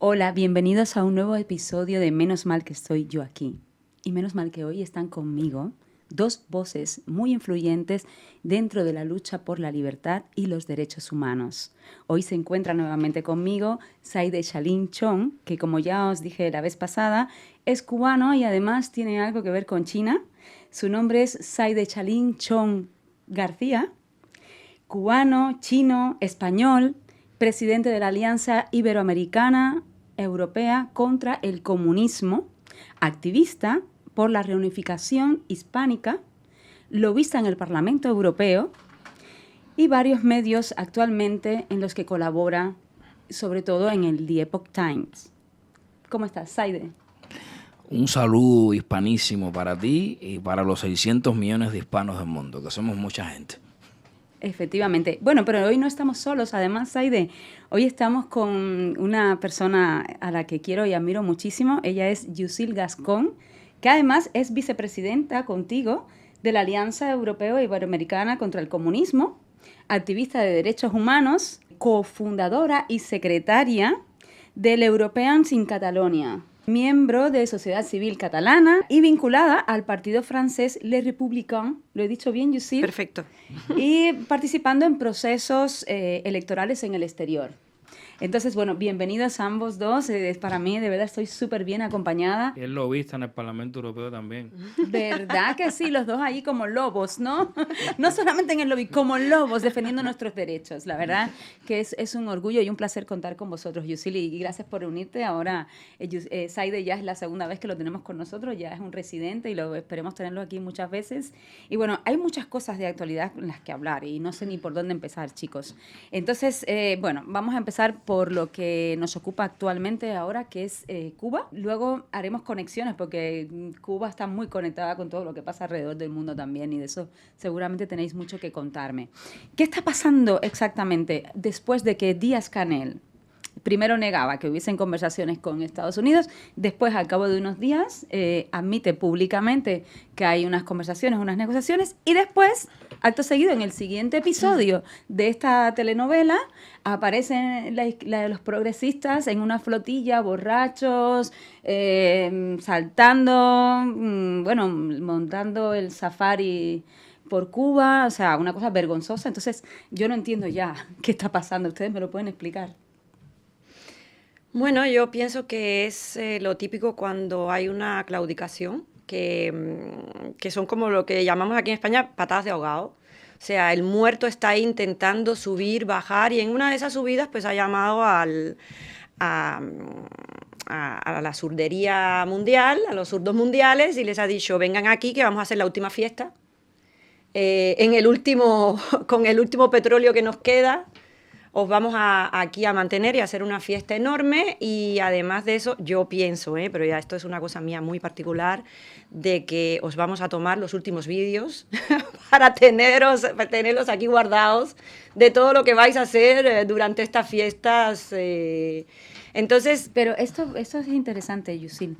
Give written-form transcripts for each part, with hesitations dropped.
Hola, bienvenidos a un nuevo episodio de Menos mal que estoy yo aquí. Y menos mal que hoy están conmigo dos voces muy influyentes dentro de la lucha por la libertad y los derechos humanos. Hoy se encuentra nuevamente conmigo Saide Chalin Chong, que como ya os dije la vez pasada, es cubano y además tiene algo que ver con China. Su nombre es Saide Chalin Chong García, cubano, chino, español, presidente de la Alianza Iberoamericana Europea contra el Comunismo, activista por la reunificación hispánica, lobista en el Parlamento Europeo y varios medios actualmente en los que colabora, sobre todo en el The Epoch Times. ¿Cómo estás, Saide? Un saludo hispanísimo para ti y para los 600 millones de hispanos del mundo, que somos mucha gente. Efectivamente. Bueno, pero hoy no estamos solos. Además, Saide, hoy estamos con una persona a la que quiero y admiro muchísimo. Ella es Yusil Gascón, que además es vicepresidenta contigo de la Alianza Europea Iberoamericana contra el Comunismo, activista de derechos humanos, cofundadora y secretaria del Europeans in Catalonia, miembro de Sociedad Civil Catalana y vinculada al partido francés Les Républicains, ¿lo he dicho bien, Yusil? Perfecto. Y participando en procesos electorales en el exterior. Entonces, bueno, bienvenidos a ambos dos. Para mí, de verdad, estoy súper bien acompañada. Y es lobista en el Parlamento Europeo también. ¿Verdad que sí? Los dos ahí como lobos, ¿no? No solamente en el lobby, como lobos defendiendo nuestros derechos. La verdad que es un orgullo y un placer contar con vosotros, Yusil, y gracias por unirte. Ahora, Saide ya es la segunda vez que lo tenemos con nosotros, ya es un residente y esperemos tenerlo aquí muchas veces. Y bueno, hay muchas cosas de actualidad en las que hablar y no sé ni por dónde empezar, chicos. Entonces, bueno, vamos a empezar por lo que nos ocupa actualmente ahora, que es Cuba. Luego haremos conexiones porque Cuba está muy conectada con todo lo que pasa alrededor del mundo también y de eso seguramente tenéis mucho que contarme. ¿Qué está pasando exactamente después de que Díaz-Canel primero negaba que hubiesen conversaciones con Estados Unidos, después al cabo de unos días admite públicamente que hay unas conversaciones, unas negociaciones y después, acto seguido, en el siguiente episodio de esta telenovela aparecen los progresistas en una flotilla, borrachos, saltando, bueno, montando el safari por Cuba, o sea, una cosa vergonzosa. Entonces, yo no entiendo ya qué está pasando. ¿Ustedes me lo pueden explicar? Bueno, yo pienso que es lo típico cuando hay una claudicación, que son como lo que llamamos aquí en España patadas de ahogado. O sea, el muerto está ahí intentando subir, bajar, y en una de esas subidas pues ha llamado a la surdería mundial, a los zurdos mundiales, y les ha dicho, vengan aquí que vamos a hacer la última fiesta. Con el último petróleo que nos queda, os vamos aquí a mantener y a hacer una fiesta enorme y además de eso, yo pienso, pero ya esto es una cosa mía muy particular, de que os vamos a tomar los últimos vídeos para tenerlos aquí guardados de todo lo que vais a hacer durante estas fiestas. Entonces, pero esto es interesante, Yusil,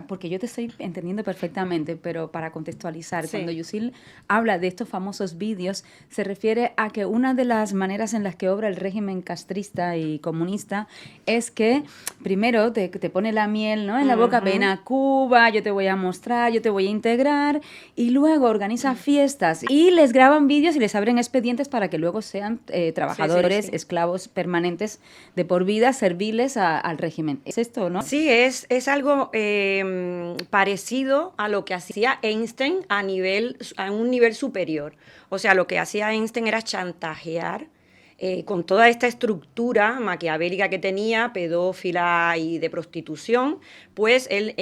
porque yo te estoy entendiendo perfectamente, pero para contextualizar, sí. Cuando Yusil habla de estos famosos vídeos, se refiere a que una de las maneras en las que obra el régimen castrista y comunista es que primero te pone la miel, ¿no?, en la boca, ven a Cuba, yo te voy a mostrar, yo te voy a integrar, y luego organiza fiestas y les graban vídeos y les abren expedientes para que luego sean trabajadores, sí. esclavos permanentes de por vida, serviles al régimen. ¿Es esto, no? Sí, es algo parecido a lo que hacía Einstein a un nivel superior. O sea, lo que hacía Einstein era chantajear con toda esta estructura maquiavélica que tenía, pedófila y de prostitución, pues él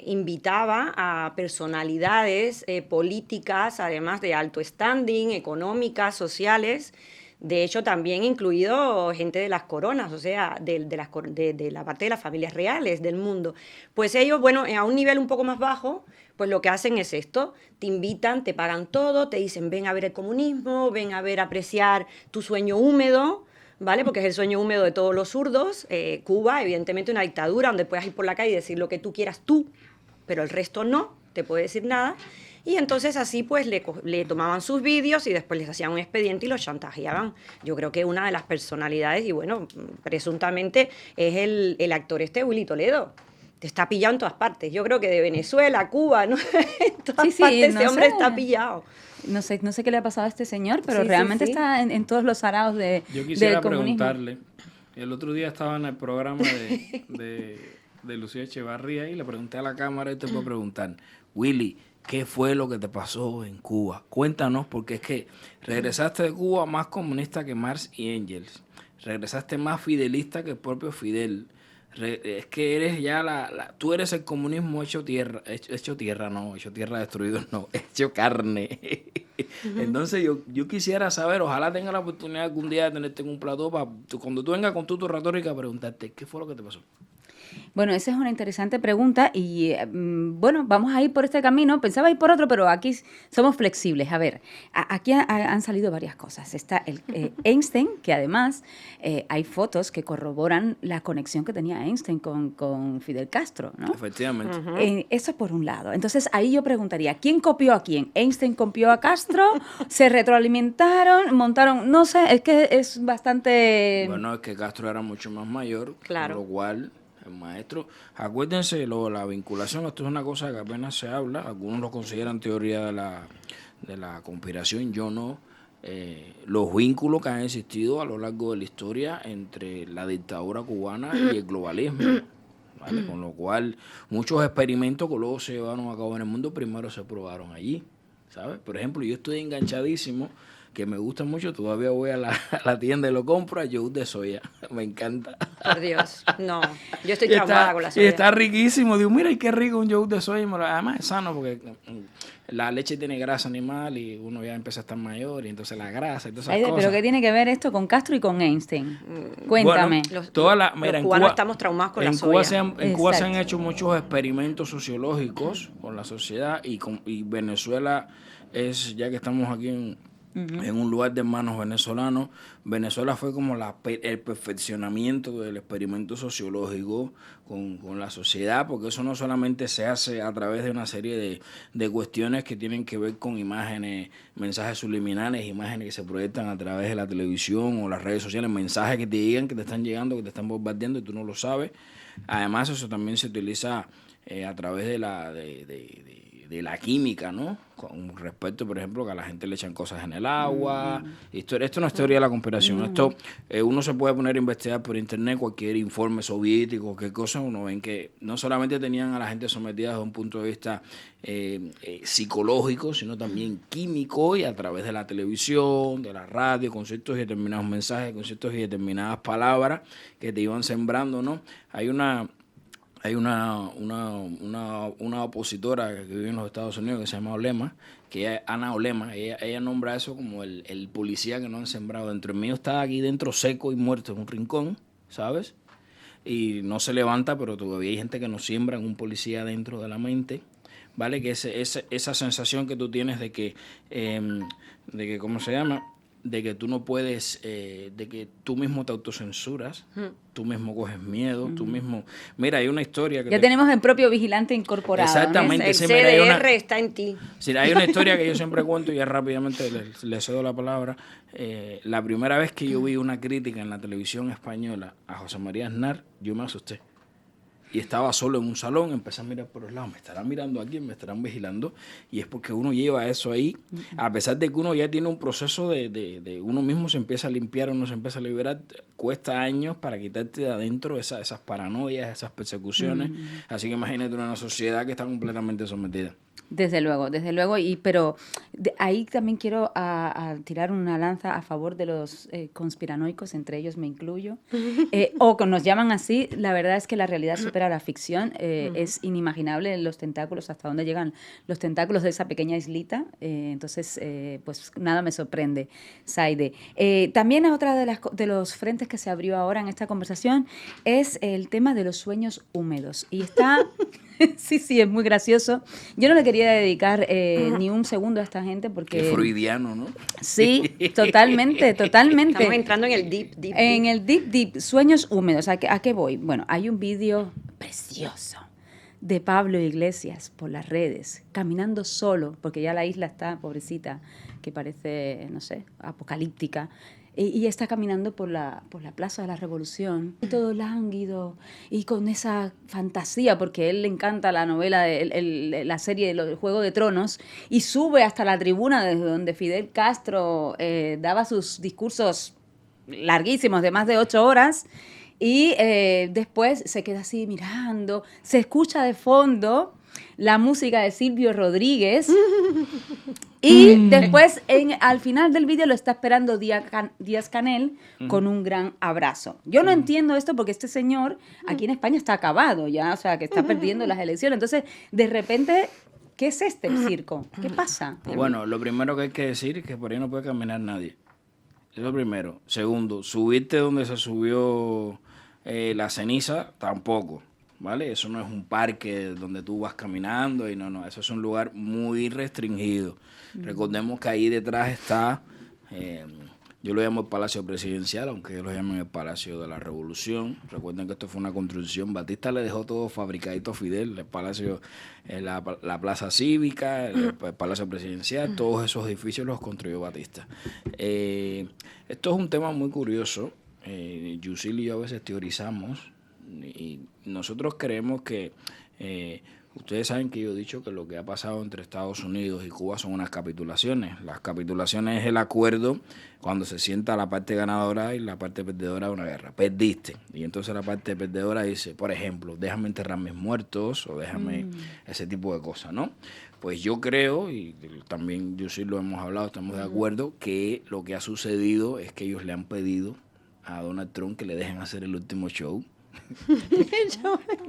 invitaba a personalidades políticas, además de alto standing, económicas, sociales. De hecho, también incluido gente de las coronas, o sea, de la parte de las familias reales del mundo. Pues ellos, bueno, a un nivel un poco más bajo, pues lo que hacen es esto, te invitan, te pagan todo, te dicen ven a ver el comunismo, ven a ver, apreciar tu sueño húmedo, ¿vale? Porque es el sueño húmedo de todos los zurdos. Cuba, evidentemente, una dictadura donde puedas ir por la calle y decir lo que tú quieras tú, pero el resto no, te puede decir nada. Y entonces así pues le tomaban sus vídeos y después les hacían un expediente y los chantajeaban. Yo creo que una de las personalidades, y bueno, presuntamente es el actor Willy Toledo. Te está pillado en todas partes. Yo creo que de Venezuela, Cuba, ¿no? En todas partes no ese hombre sé. está pillado. No sé qué le ha pasado a este señor, pero Sí, realmente sí. está en todos los araos Yo quisiera del comunismo. preguntarle, el otro día estaba en el programa de Lucía Echevarría y le pregunté a la cámara y te puedo preguntar, Willy, ¿qué fue lo que te pasó en Cuba? Cuéntanos, porque es que regresaste de Cuba más comunista que Marx y Engels, regresaste más fidelista que el propio Fidel. Es que eres ya tú eres el comunismo hecho tierra destruido, no, hecho carne. Entonces yo quisiera saber, ojalá tenga la oportunidad algún día de tenerte en un plató para cuando tú vengas con tu retórica preguntarte, ¿qué fue lo que te pasó? Bueno, esa es una interesante pregunta y bueno, vamos a ir por este camino. Pensaba ir por otro, pero aquí somos flexibles. A ver, aquí han salido varias cosas. Está Einstein, que además hay fotos que corroboran la conexión que tenía Einstein con Fidel Castro, ¿no? Efectivamente. Eso por un lado. Entonces ahí yo preguntaría, ¿quién copió a quién? ¿Einstein copió a Castro? ¿Se retroalimentaron? ¿Montaron? No sé, es que es bastante... Bueno, es que Castro era mucho más mayor, Claro. con lo cual... El maestro, acuérdense, la vinculación, esto es una cosa que apenas se habla, algunos lo consideran teoría de la conspiración, yo no. Los vínculos que han existido a lo largo de la historia entre la dictadura cubana y el globalismo, ¿vale? Con lo cual muchos experimentos que luego se llevaron a cabo en el mundo primero se probaron allí, ¿sabes? Por ejemplo, yo estoy enganchadísimo, que me gusta mucho, todavía voy a la tienda y lo compro, a yogur de soya, me encanta. Por Dios, no. Yo estoy Y traumada con la y soya. está riquísimo, digo, mira, qué rico un yogur de soya, además es sano porque la leche tiene grasa animal y uno ya empieza a estar mayor y entonces la grasa y todas esas Aide, cosas. ¿pero qué tiene que ver esto con Castro y con Einstein? Cuéntame. Los Mira, cubanos estamos traumados con la en Cuba soya. en Cuba se han Exacto. hecho muchos experimentos sociológicos con la sociedad y Venezuela es, ya que estamos aquí en un lugar de hermanos venezolanos, Venezuela fue como el perfeccionamiento del experimento sociológico con la sociedad, porque eso no solamente se hace a través de una serie de cuestiones que tienen que ver con imágenes, mensajes subliminales, imágenes que se proyectan a través de la televisión o las redes sociales, mensajes que te llegan, que te están llegando, que te están bombardeando y tú no lo sabes. Además, eso también se utiliza a través de la química, ¿no? Con respecto, por ejemplo, que a la gente le echan cosas en el agua. Esto no es teoría de la conspiración. Esto uno se puede poner a investigar por internet cualquier informe soviético, cualquier cosa. Uno ven que no solamente tenían a la gente sometida desde un punto de vista psicológico, sino también químico y a través de la televisión, de la radio, con ciertos y determinados mensajes, con ciertas y determinadas palabras que te iban sembrando, ¿no? Hay una opositora que vive en los Estados Unidos que se llama Olema, que es Ana Olema, ella nombra eso como el policía que no han sembrado dentro. El mío está aquí dentro seco y muerto en un rincón, ¿sabes? Y no se levanta, pero todavía hay gente que nos siembra en un policía dentro de la mente, ¿vale? Que esa sensación que tú tienes de que ¿cómo se llama? De que tú no puedes, de que tú mismo te autocensuras, tú mismo coges miedo, tú mismo... Mira, hay una historia que... Ya tenemos el propio vigilante incorporado. Exactamente. El Sí, mira, hay CDR está en ti. Sí, hay una historia que yo siempre cuento y ya rápidamente le cedo la palabra. La primera vez que yo vi una crítica en la televisión española a José María Aznar, yo me asusté. Y estaba solo en un salón, empecé a mirar por los lados, me estarán mirando aquí, me estarán vigilando, y es porque uno lleva eso ahí, a pesar de que uno ya tiene un proceso de uno mismo se empieza a limpiar, uno se empieza a liberar, cuesta años para quitarte de adentro esas paranoias, esas persecuciones, así que imagínate una sociedad que está completamente sometida. Desde luego, pero ahí también quiero a tirar una lanza a favor de los conspiranoicos, entre ellos me incluyo, o que nos llaman así. La verdad es que la realidad supera la ficción, es inimaginable los tentáculos, hasta dónde llegan los tentáculos de esa pequeña islita, entonces pues nada me sorprende, Zaide. También otra de los frentes que se abrió ahora en esta conversación es el tema de los sueños húmedos, y está... Sí, es muy gracioso. Yo no le quería dedicar ni un segundo a esta gente porque... Qué freudiano, ¿no? Sí, totalmente. Estamos entrando en el deep. En el deep, sueños húmedos. ¿A qué voy? Bueno, hay un vídeo precioso de Pablo Iglesias por las redes, caminando solo, porque ya la isla está, pobrecita, que parece, no sé, apocalíptica, y está caminando por la Plaza de la Revolución, y todo lánguido, y con esa fantasía, porque a él le encanta la novela, la serie del Juego de Tronos, y sube hasta la tribuna desde donde Fidel Castro daba sus discursos larguísimos, de más de 8 horas, y después se queda así mirando, se escucha de fondo la música de Silvio Rodríguez y después al final del vídeo lo está esperando Díaz-Canel con un gran abrazo. Yo no entiendo esto porque este señor aquí en España está acabado ya, o sea, que está perdiendo las elecciones. Entonces, de repente, ¿qué es este circo? ¿Qué pasa? Bueno, lo primero que hay que decir es que por ahí no puede caminar nadie. Eso es lo primero. Segundo, subirte donde se subió la ceniza, tampoco. ¿Vale? Eso no es un parque donde tú vas caminando y no, eso es un lugar muy restringido. Recordemos que ahí detrás está, yo lo llamo el Palacio Presidencial, aunque ellos lo llaman el Palacio de la Revolución. Recuerden que esto fue una construcción, Batista le dejó todo fabricadito a Fidel, el Palacio, la Plaza Cívica, el Palacio Presidencial, todos esos edificios los construyó Batista. Esto es un tema muy curioso, Yusil y yo a veces teorizamos, y nosotros creemos que ustedes saben que yo he dicho que lo que ha pasado entre Estados Unidos y Cuba son unas capitulaciones. Las capitulaciones es el acuerdo cuando se sienta la parte ganadora y la parte perdedora de una guerra. Perdiste. Y entonces la parte perdedora dice, por ejemplo, déjame enterrar mis muertos o déjame ese tipo de cosas, ¿no? Pues yo creo, y también yo sí lo hemos hablado, estamos de acuerdo, que lo que ha sucedido es que ellos le han pedido a Donald Trump que le dejen hacer el último show.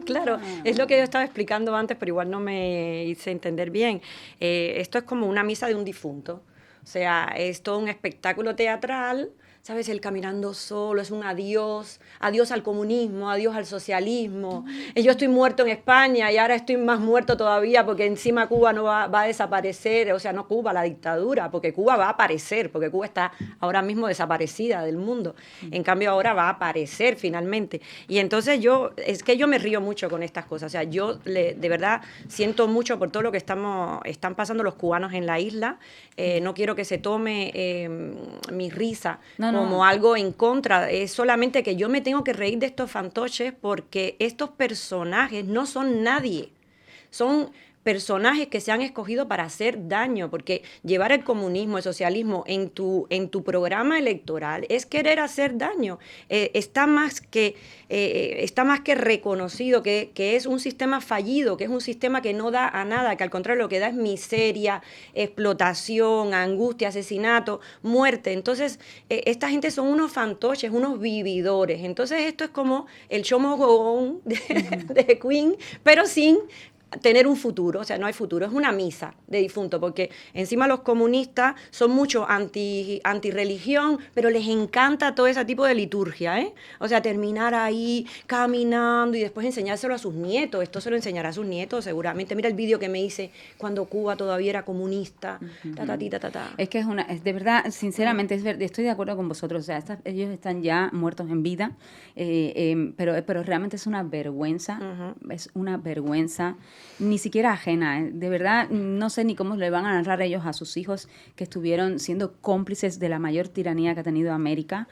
Claro, es lo que yo estaba explicando antes, pero igual no me hice entender bien. Esto es como una misa de un difunto. O sea, es todo un espectáculo teatral, ¿sabes? Él caminando solo, es un adiós, adiós al comunismo, adiós al socialismo. Yo estoy muerto en España y ahora estoy más muerto todavía porque encima Cuba no va a desaparecer, o sea, no Cuba, la dictadura, porque Cuba va a aparecer, porque Cuba está ahora mismo desaparecida del mundo. En cambio, ahora va a aparecer finalmente. Y entonces es que yo me río mucho con estas cosas. O sea, yo de verdad siento mucho por todo lo que están pasando los cubanos en la isla. No quiero que se tome mi risa como algo en contra, es solamente que yo me tengo que reír de estos fantoches porque estos personajes no son nadie, son personajes que se han escogido para hacer daño, porque llevar el comunismo, el socialismo en tu programa electoral es querer hacer daño. Está más que reconocido que es un sistema fallido, que es un sistema que no da a nada, que al contrario lo que da es miseria, explotación, angustia, asesinato, muerte. Entonces, esta gente son unos fantoches, unos vividores. Entonces, esto es como el show must go on de Queen, pero sin tener un futuro, o sea, no hay futuro, es una misa de difunto, porque encima los comunistas son mucho antirreligión, pero les encanta todo ese tipo de liturgia, ¿eh? O sea, terminar ahí caminando y después enseñárselo a sus nietos, esto se lo enseñará a sus nietos seguramente. Mira el vídeo que me hice cuando Cuba todavía era comunista, Es que es de verdad, sinceramente, estoy de acuerdo con vosotros, o sea, ellos están ya muertos en vida, pero realmente es una vergüenza, es una vergüenza, ni siquiera ajena, de verdad, no sé ni cómo le van a narrar ellos a sus hijos que estuvieron siendo cómplices de la mayor tiranía que ha tenido América,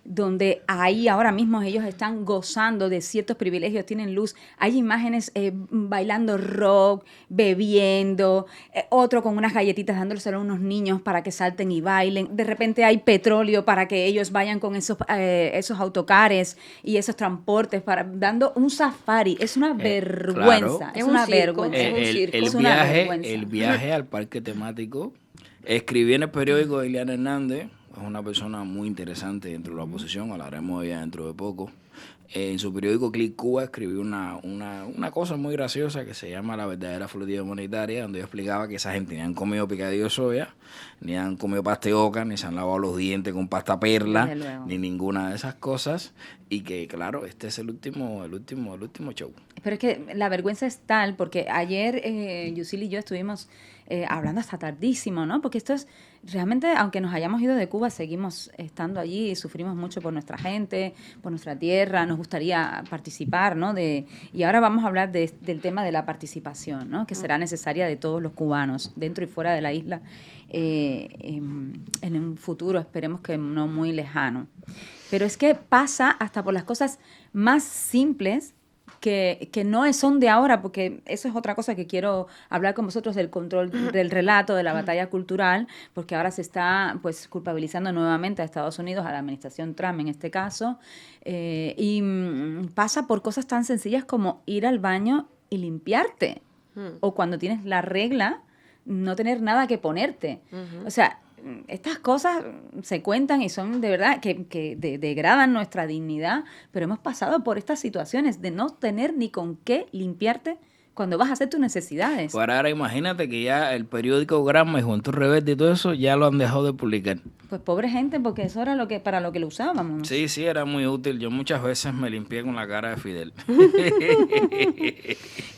donde ahí ahora mismo ellos están gozando de ciertos privilegios, tienen luz, hay imágenes bailando rock, bebiendo, otro con unas galletitas dándoselo a unos niños para que salten y bailen, de repente hay petróleo para que ellos vayan con esos autocares y esos transportes, dando un safari, es una vergüenza, claro. Es una vergüenza. El viaje al parque temático, escribí en el periódico de Ileana Hernández, es una persona muy interesante dentro de la oposición, hablaremos de ella dentro de poco. En su periódico Click Cuba escribió una cosa muy graciosa que se llama La verdadera flotilla humanitaria, donde yo explicaba que esa gente ni han comido picadillo de soya, ni han comido pasta de oca, ni se han lavado los dientes con pasta perla, ni ninguna de esas cosas, y que claro, este es el último show. Pero es que la vergüenza es tal, porque ayer Yusil y yo estuvimos hablando hasta tardísimo, ¿no? Porque esto es, realmente, aunque nos hayamos ido de Cuba, seguimos estando allí y sufrimos mucho por nuestra gente, por nuestra tierra, nos gustaría participar, ¿no? Y ahora vamos a hablar del tema de la participación, ¿no? Que será necesaria de todos los cubanos, dentro y fuera de la isla, en un futuro, esperemos que no muy lejano. Pero es que pasa hasta por las cosas más simples, que no son de ahora, porque eso es otra cosa que quiero hablar con vosotros, del control del relato, de la batalla cultural, porque ahora se está pues culpabilizando nuevamente a Estados Unidos, a la administración Trump en este caso, y pasa por cosas tan sencillas como ir al baño y limpiarte, o cuando tienes la regla, no tener nada que ponerte. O sea, estas cosas se cuentan y son de verdad que degradan nuestra dignidad, pero hemos pasado por estas situaciones de no tener ni con qué limpiarte cuando vas a hacer tus necesidades. Pues ahora imagínate que ya el periódico Gramma y Juventud Rebelde y todo eso ya lo han dejado de publicar. Pues pobre gente, porque eso era para lo que lo usábamos. Sí, era muy útil. Yo muchas veces me limpié con la cara de Fidel.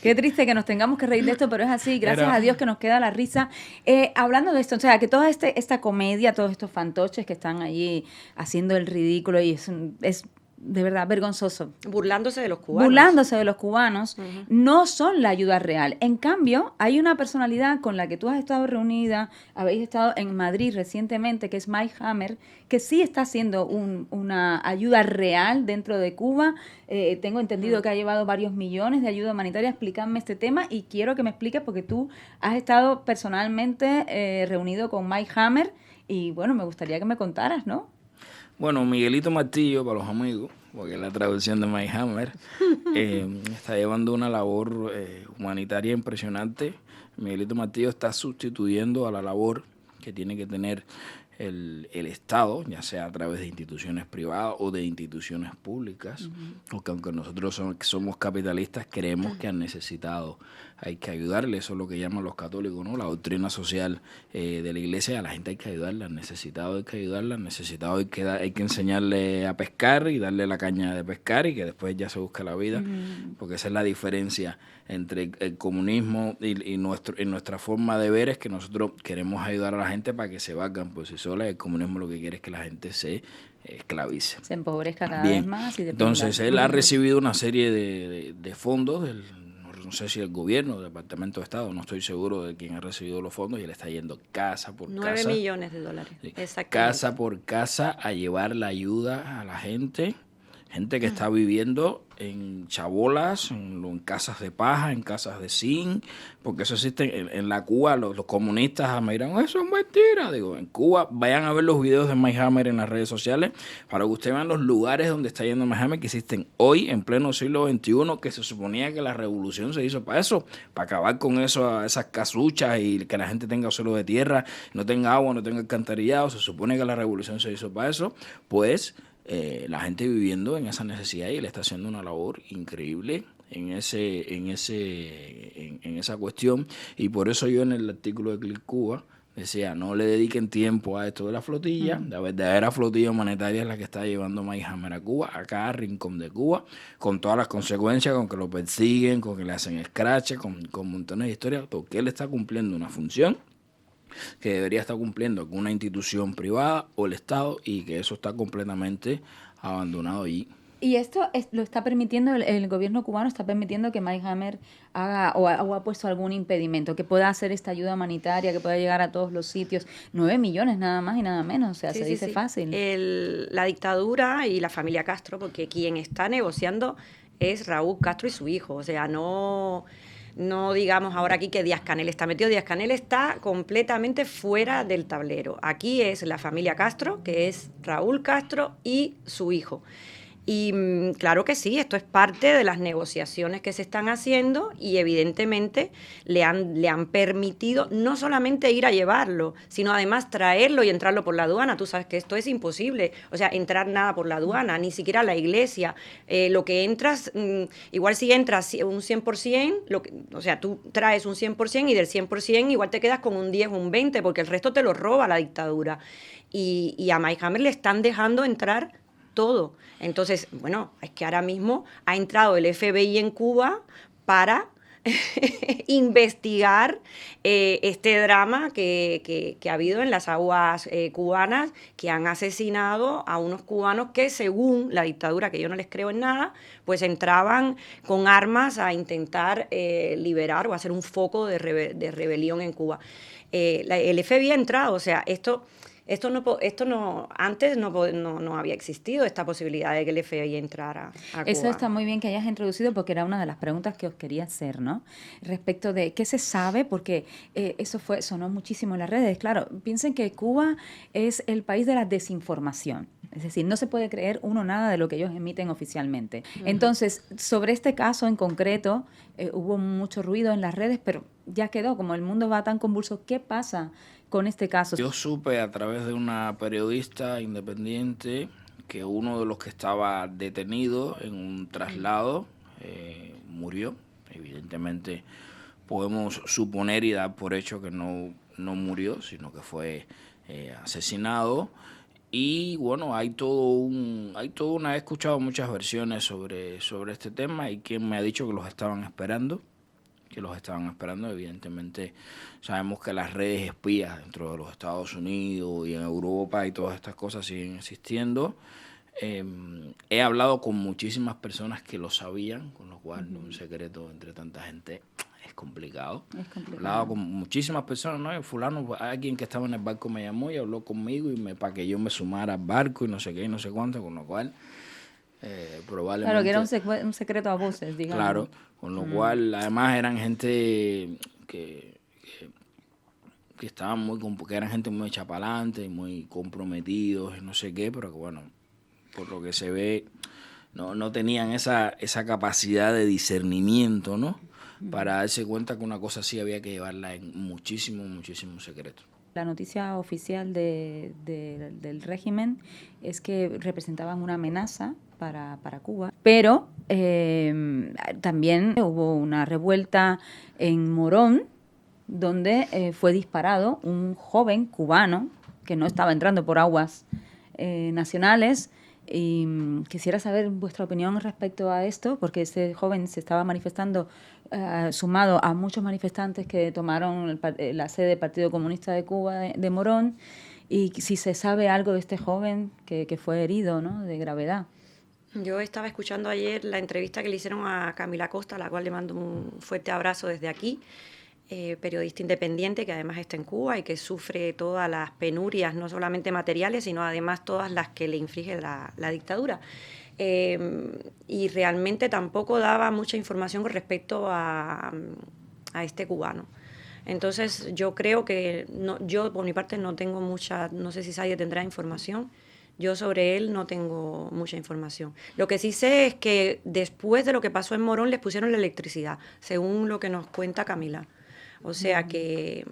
Qué triste que nos tengamos que reír de esto, pero es así. Gracias a Dios que nos queda la risa. Hablando de esto, o sea, que toda esta comedia, todos estos fantoches que están allí haciendo el ridículo y es de verdad vergonzoso. Burlándose de los cubanos. Burlándose de los cubanos, no son la ayuda real. En cambio, hay una personalidad con la que tú has estado reunida, habéis estado en Madrid recientemente, que es Mike Hammer, que sí está haciendo una ayuda real dentro de Cuba. Tengo entendido que ha llevado varios millones de ayuda humanitaria. Explícame este tema y quiero que me expliques porque tú has estado personalmente reunido con Mike Hammer y bueno, me gustaría que me contaras, ¿no? Bueno, Miguelito Martillo, para los amigos, porque es la traducción de Mike Hammer, está llevando una labor humanitaria impresionante. Miguelito Martillo está sustituyendo a la labor que tiene que tener el Estado, ya sea a través de instituciones privadas o de instituciones públicas, porque aunque nosotros somos capitalistas, creemos que han necesitado, hay que ayudarle, eso es lo que llaman los católicos, ¿no? La doctrina social de la iglesia, a la gente hay que ayudarla, al necesitado hay que ayudarla, al necesitado hay que enseñarle a pescar y darle la caña de pescar y que después ya se busca la vida, porque esa es la diferencia entre el comunismo y nuestra forma de ver, es que nosotros queremos ayudar a la gente para que se valgan por sí sola. El comunismo lo que quiere es que la gente se esclavice. Se empobrezca cada vez más. Entonces él ha recibido una serie de fondos no sé si el gobierno, el Departamento de Estado, no estoy seguro de quién ha recibido los fondos, y él está yendo casa por casa. 9 millones de dólares, sí, exactamente. Casa por casa a llevar la ayuda a la gente que está viviendo en chabolas, en casas de paja, en casas de zinc, porque eso existe en la Cuba. Los comunistas me dirán, eso es mentira. Digo, en Cuba, vayan a ver los videos de Mike Hammer en las redes sociales para que ustedes vean los lugares donde está yendo Mike Hammer, que existen hoy, en pleno siglo XXI, que se suponía que la revolución se hizo para eso, para acabar con eso, esas casuchas y que la gente tenga suelo de tierra, no tenga agua, no tenga alcantarillado. Se supone que la revolución se hizo para eso, pues la gente viviendo en esa necesidad, y él está haciendo una labor increíble en esa cuestión. Y por eso yo en el artículo de Click Cuba decía, no le dediquen tiempo a esto de la flotilla. La verdadera flotilla humanitaria es la que está llevando Mike Hammer a Cuba, a cada rincón de Cuba, con todas las consecuencias, con que lo persiguen, con que le hacen scratch, con montones de historias, porque él está cumpliendo una función que debería estar cumpliendo con una institución privada o el Estado, y que eso está completamente abandonado allí. Y esto lo está permitiendo, el gobierno cubano está permitiendo que Mike Hammer haga o ha puesto algún impedimento, que pueda hacer esta ayuda humanitaria, que pueda llegar a todos los sitios. 9 millones nada más y nada menos, o sea, se dice fácil. La dictadura y la familia Castro, porque quien está negociando es Raúl Castro y su hijo, o sea, no digamos ahora aquí que Díaz-Canel está metido. Díaz-Canel está completamente fuera del tablero. Aquí es la familia Castro, que es Raúl Castro y su hijo. Y claro que sí, esto es parte de las negociaciones que se están haciendo, y evidentemente le han permitido no solamente ir a llevarlo, sino además traerlo y entrarlo por la aduana. Tú sabes que esto es imposible, o sea, entrar nada por la aduana, ni siquiera a la iglesia. Lo que entras, igual si entras un 100%, o sea, tú traes un 100% y del 100% igual te quedas con un 10 o un 20, porque el resto te lo roba la dictadura. Y a Mike Hammer le están dejando entrar todo. Entonces, bueno, es que ahora mismo ha entrado el FBI en Cuba para investigar este drama que ha habido en las aguas cubanas, que han asesinado a unos cubanos que, según la dictadura, que yo no les creo en nada, pues entraban con armas a intentar liberar o hacer un foco de rebelión en Cuba. El FBI ha entrado, o sea, esto no antes no había existido esta posibilidad de que el FBI entrara a Cuba. Eso está muy bien que hayas introducido, porque era una de las preguntas que os quería hacer, ¿no? Respecto de qué se sabe, porque eso sonó muchísimo en las redes. Claro, piensen que Cuba es el país de la desinformación. Es decir, no se puede creer uno nada de lo que ellos emiten oficialmente. Entonces, sobre este caso en concreto, hubo mucho ruido en las redes, pero ya quedó, como el mundo va tan convulso, ¿qué pasa con este caso? Yo supe a través de una periodista independiente que uno de los que estaba detenido en un traslado murió. Evidentemente podemos suponer y dar por hecho que no murió, sino que fue asesinado. Y bueno, he escuchado muchas versiones sobre este tema. Hay quien me ha dicho que los estaban esperando. Evidentemente sabemos que las redes espías dentro de los Estados Unidos y en Europa y todas estas cosas siguen existiendo. He hablado con muchísimas personas que lo sabían, con lo cual un secreto entre tanta gente es complicado. He hablado con muchísimas personas, ¿no? Fulano, alguien que estaba en el barco me llamó y habló conmigo para que yo me sumara al barco y no sé qué y no sé cuánto, con lo cual probablemente... Claro, que era un secreto a voces, digamos. Claro, con lo cual además eran gente que estaban que eran gente muy hecha para adelante, muy comprometidos y no sé qué, pero que bueno, por lo que se ve, no tenían esa capacidad de discernimiento, ¿no? Para darse cuenta que una cosa así había que llevarla en muchísimo secreto. La noticia oficial del régimen es que representaban una amenaza para Cuba, pero también hubo una revuelta en Morón, donde fue disparado un joven cubano que no estaba entrando por aguas nacionales. Y quisiera saber vuestra opinión respecto a esto, porque ese joven se estaba manifestando sumado a muchos manifestantes que tomaron la sede del Partido Comunista de Cuba de Morón, y si se sabe algo de este joven que fue herido, ¿no?, de gravedad. Yo estaba escuchando ayer la entrevista que le hicieron a Camila Costa, a la cual le mando un fuerte abrazo desde aquí, periodista independiente que además está en Cuba y que sufre todas las penurias, no solamente materiales, sino además todas las que le inflige la dictadura. Y realmente tampoco daba mucha información con respecto a este cubano. Entonces yo creo que, yo por mi parte no tengo mucha, no sé si Saide tendrá información. Yo sobre él no tengo mucha información. Lo que sí sé es que después de lo que pasó en Morón les pusieron la electricidad, según lo que nos cuenta Camila. O sea que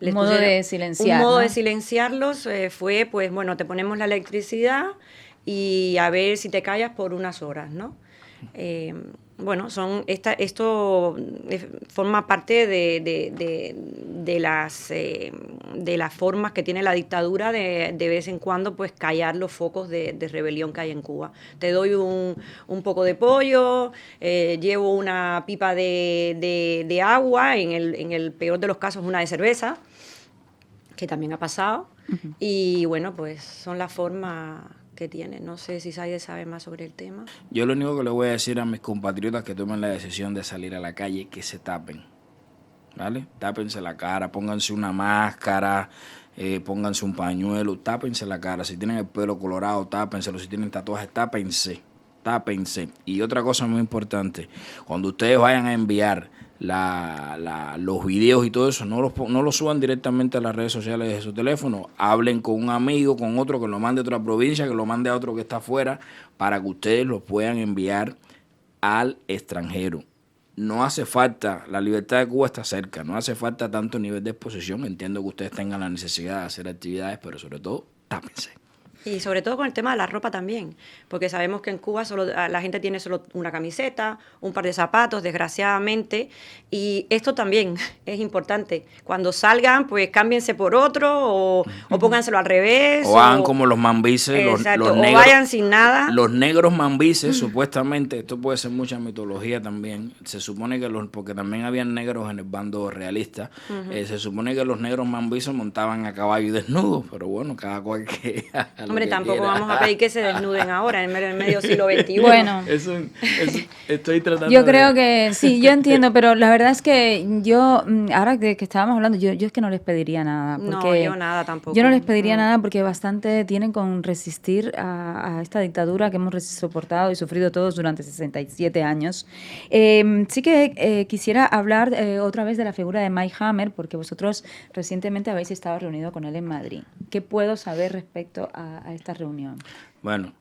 un modo de silenciar, un modo, ¿no?, de silenciarlos fue, pues bueno, te ponemos la electricidad y a ver si te callas por unas horas, ¿no? Bueno, esto forma parte de las formas que tiene la dictadura de vez en cuando pues callar los focos de rebelión que hay en Cuba. Te doy un poco de pollo, llevo una pipa de agua, en el peor de los casos una de cerveza, que también ha pasado. Uh-huh. Y bueno, pues son las formas que tiene. No sé si Saide sabe más sobre el tema. Yo lo único que le voy a decir a mis compatriotas que tomen la decisión de salir a la calle, que se tapen, ¿vale? Tápense la cara, pónganse una máscara, pónganse un pañuelo, tápense la cara. Si tienen el pelo colorado, tápenselo. Si tienen tatuajes, tápense. Y otra cosa muy importante, cuando ustedes vayan a enviar los videos y todo eso, no los suban directamente a las redes sociales de su teléfono. Hablen con un amigo, con otro que lo mande a otra provincia, que lo mande a otro que está afuera, para que ustedes los puedan enviar al extranjero. No hace falta, la libertad de Cuba está cerca, no hace falta tanto nivel de exposición. Entiendo que ustedes tengan la necesidad de hacer actividades, pero sobre todo, tápense. Y sobre todo con el tema de la ropa también, porque sabemos que en Cuba la gente tiene solo una camiseta, un par de zapatos, desgraciadamente, y esto también es importante. Cuando salgan, pues cámbiense por otro o pónganselo al revés. O hagan como los mambises, exacto, los o negros. vayan sin nada. Los negros mambises, supuestamente, esto puede ser mucha mitología también, se supone que porque también habían negros en el bando realista, se supone que los negros mambises montaban a caballo y desnudos, pero bueno, cada cual que haga lo Hombre, que tampoco quiera. vamos a pedir que se desnuden ahora, en el medio siglo XXI. Bueno, Estoy tratando yo creo que sí, yo entiendo, pero la verdad es que yo, ahora que estábamos hablando, yo es que no les pediría nada. No, Porque yo nada tampoco. Yo no les pediría nada porque bastante tienen con resistir a esta dictadura que hemos soportado y sufrido todos durante 67 años. Sí que quisiera hablar otra vez de la figura de Mike Hammer, porque vosotros recientemente habéis estado reunido con él en Madrid. ¿Qué puedo saber respecto a esta reunión? Bueno,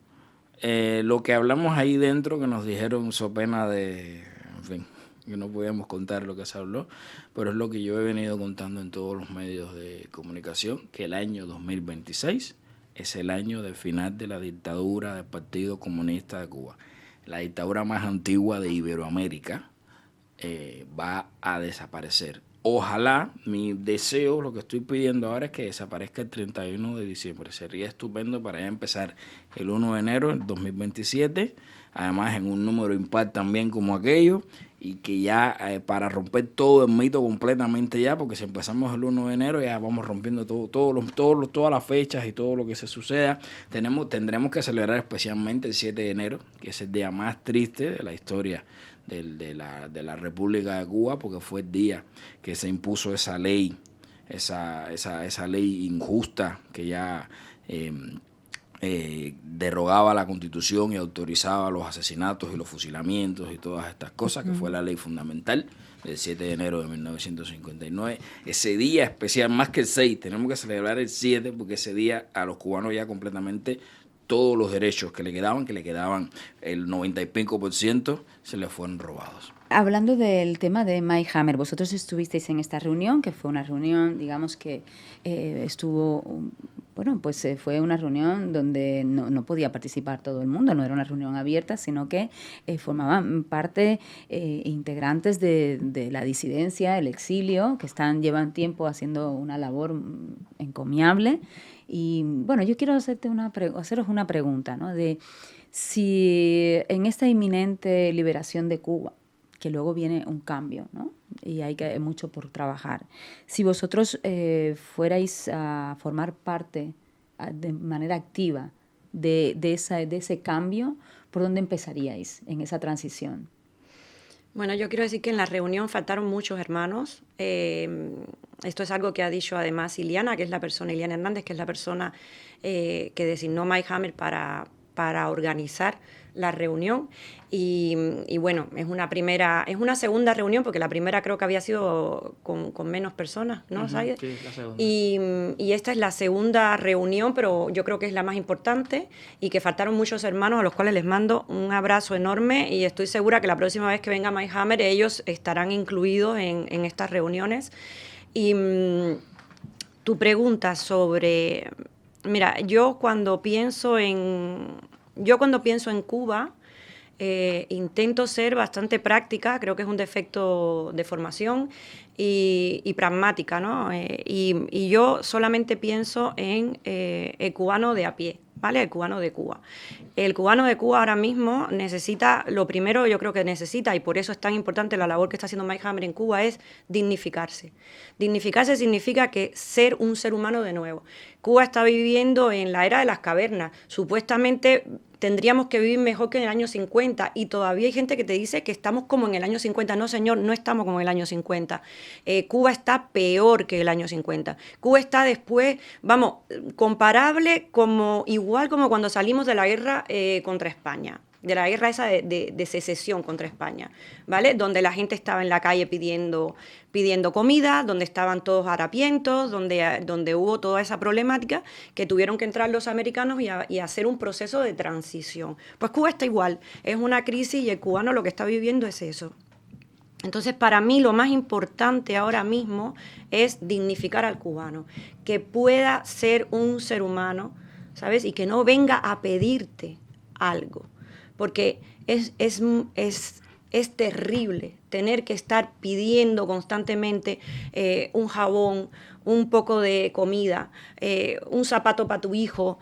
lo que hablamos ahí dentro, que nos dijeron so pena de, en fin, que no podíamos contar lo que se habló, pero es lo que yo he venido contando en todos los medios de comunicación, que el año 2026 es el año del final de la dictadura del Partido Comunista de Cuba. La dictadura más antigua de Iberoamérica va a desaparecer. Ojalá, mi deseo, lo que estoy pidiendo ahora es que desaparezca el 31 de diciembre. Sería estupendo para ya empezar el 1 de enero del 2027, además en un número impar también como aquello, y que ya para romper todo el mito completamente ya, porque si empezamos el 1 de enero ya vamos rompiendo todas las fechas y todo lo que se suceda. Tendremos que celebrar especialmente el 7 de enero, que es el día más triste de la historia de la República de Cuba, porque fue el día que se impuso esa ley, esa ley injusta que ya derogaba la Constitución y autorizaba los asesinatos y los fusilamientos y todas estas cosas, que fue la ley fundamental del 7 de enero de 1959. Ese día especial, más que el 6, tenemos que celebrar el 7, porque ese día a los cubanos ya completamente todos los derechos que le quedaban el 90%, se les fueron robados. Hablando del tema de Mike Hammer, vosotros estuvisteis en esta reunión, que fue una reunión, digamos que fue una reunión donde no podía participar todo el mundo, no era una reunión abierta, sino que formaban parte integrantes de la disidencia, el exilio, que llevan tiempo haciendo una labor encomiable. Y bueno, yo quiero haceros una pregunta, ¿no? De si en esta inminente liberación de Cuba, que luego viene un cambio, ¿no? Y hay mucho por trabajar. Si vosotros fuerais a formar parte de manera activa de ese cambio, ¿por dónde empezaríais en esa transición? Bueno, yo quiero decir que en la reunión faltaron muchos hermanos. Esto es algo que ha dicho además Ileana Hernández, que es la persona que designó Mike Hammer para organizar la reunión. Y bueno, es una segunda reunión, porque la primera creo que había sido con menos personas, ¿no? ¿Sabes? Sí, la segunda. Y esta es la segunda reunión, pero yo creo que es la más importante, y que faltaron muchos hermanos a los cuales les mando un abrazo enorme, y estoy segura que la próxima vez que venga Mike Hammer ellos estarán incluidos en estas reuniones. Y tu pregunta sobre... Mira, yo cuando pienso en Cuba, intento ser bastante práctica, creo que es un defecto de formación, y pragmática, ¿no? Y yo solamente pienso en el cubano de a pie, ¿vale? El cubano de Cuba. El cubano de Cuba ahora mismo necesita, lo primero yo creo que necesita, y por eso es tan importante la labor que está haciendo Mike Hammer en Cuba, es dignificarse. Dignificarse significa que ser un ser humano de nuevo. Cuba está viviendo en la era de las cavernas. Supuestamente tendríamos que vivir mejor que en el año 50, y todavía hay gente que te dice que estamos como en el año 50. No, señor, no estamos como en el año 50. Cuba está peor que el año 50. Cuba está después, vamos, comparable, igual como cuando salimos de la guerra contra España, de la guerra esa de secesión contra España, ¿vale? Donde la gente estaba en la calle pidiendo comida, donde estaban todos harapientos, donde hubo toda esa problemática, que tuvieron que entrar los americanos y hacer un proceso de transición. Pues Cuba está igual, es una crisis, y el cubano lo que está viviendo es eso. Entonces, para mí lo más importante ahora mismo es dignificar al cubano, que pueda ser un ser humano ¿sabes? Y que no venga a pedirte algo, porque es terrible tener que estar pidiendo constantemente un jabón, un poco de comida, un zapato para tu hijo,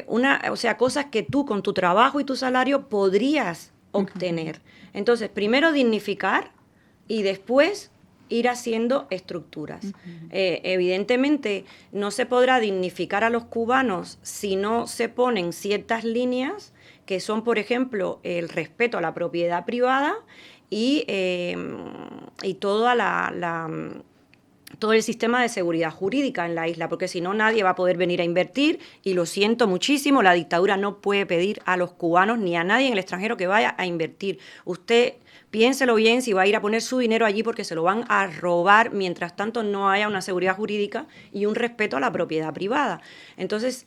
o sea, cosas que tú con tu trabajo y tu salario podrías obtener. Entonces, primero dignificar y después ir haciendo estructuras. Evidentemente, no se podrá dignificar a los cubanos si no se ponen ciertas líneas que son, por ejemplo, el respeto a la propiedad privada y toda todo el sistema de seguridad jurídica en la isla, porque si no nadie va a poder venir a invertir, y lo siento muchísimo, la dictadura no puede pedir a los cubanos ni a nadie en el extranjero que vaya a invertir. Usted piénselo bien si va a ir a poner su dinero allí, porque se lo van a robar mientras tanto no haya una seguridad jurídica y un respeto a la propiedad privada. Entonces,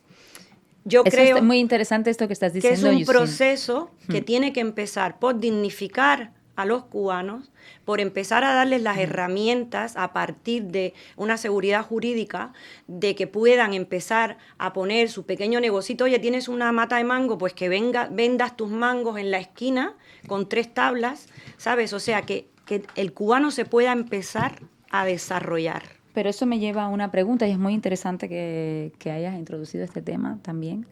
yo creo es muy interesante esto que estás diciendo, que es un Yusin. proceso que tiene que empezar por dignificar a los cubanos, por empezar a darles las herramientas a partir de una seguridad jurídica, de que puedan empezar a poner su pequeño negocito. Oye, tienes una mata de mango, pues que vendas tus mangos en la esquina con 3 tablas, ¿sabes? O sea, que el cubano se pueda empezar a desarrollar. Pero eso me lleva a una pregunta, y es muy interesante que hayas introducido este tema también.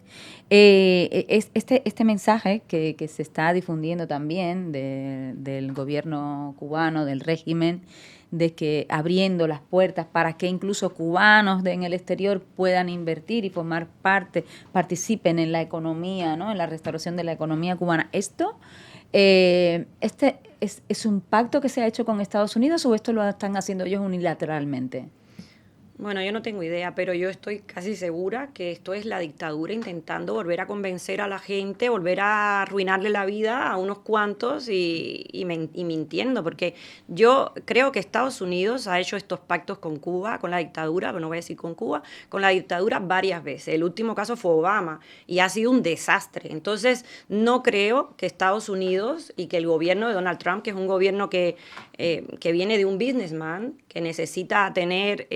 Este mensaje que se está difundiendo también del gobierno cubano, del régimen, de que abriendo las puertas para que incluso cubanos en el exterior puedan invertir y formar parte, participen en la economía, ¿no? En la restauración de la economía cubana. ¿Esto es un pacto que se ha hecho con Estados Unidos o esto lo están haciendo ellos unilateralmente? Bueno, yo no tengo idea, pero yo estoy casi segura que esto es la dictadura intentando volver a convencer a la gente, volver a arruinarle la vida a unos cuantos y mintiendo, porque yo creo que Estados Unidos ha hecho estos pactos con Cuba, con la dictadura, pero no voy a decir con Cuba, con la dictadura varias veces. El último caso fue Obama y ha sido un desastre. Entonces, no creo que Estados Unidos y que el gobierno de Donald Trump, que es un gobierno que viene de un businessman, que necesita tener,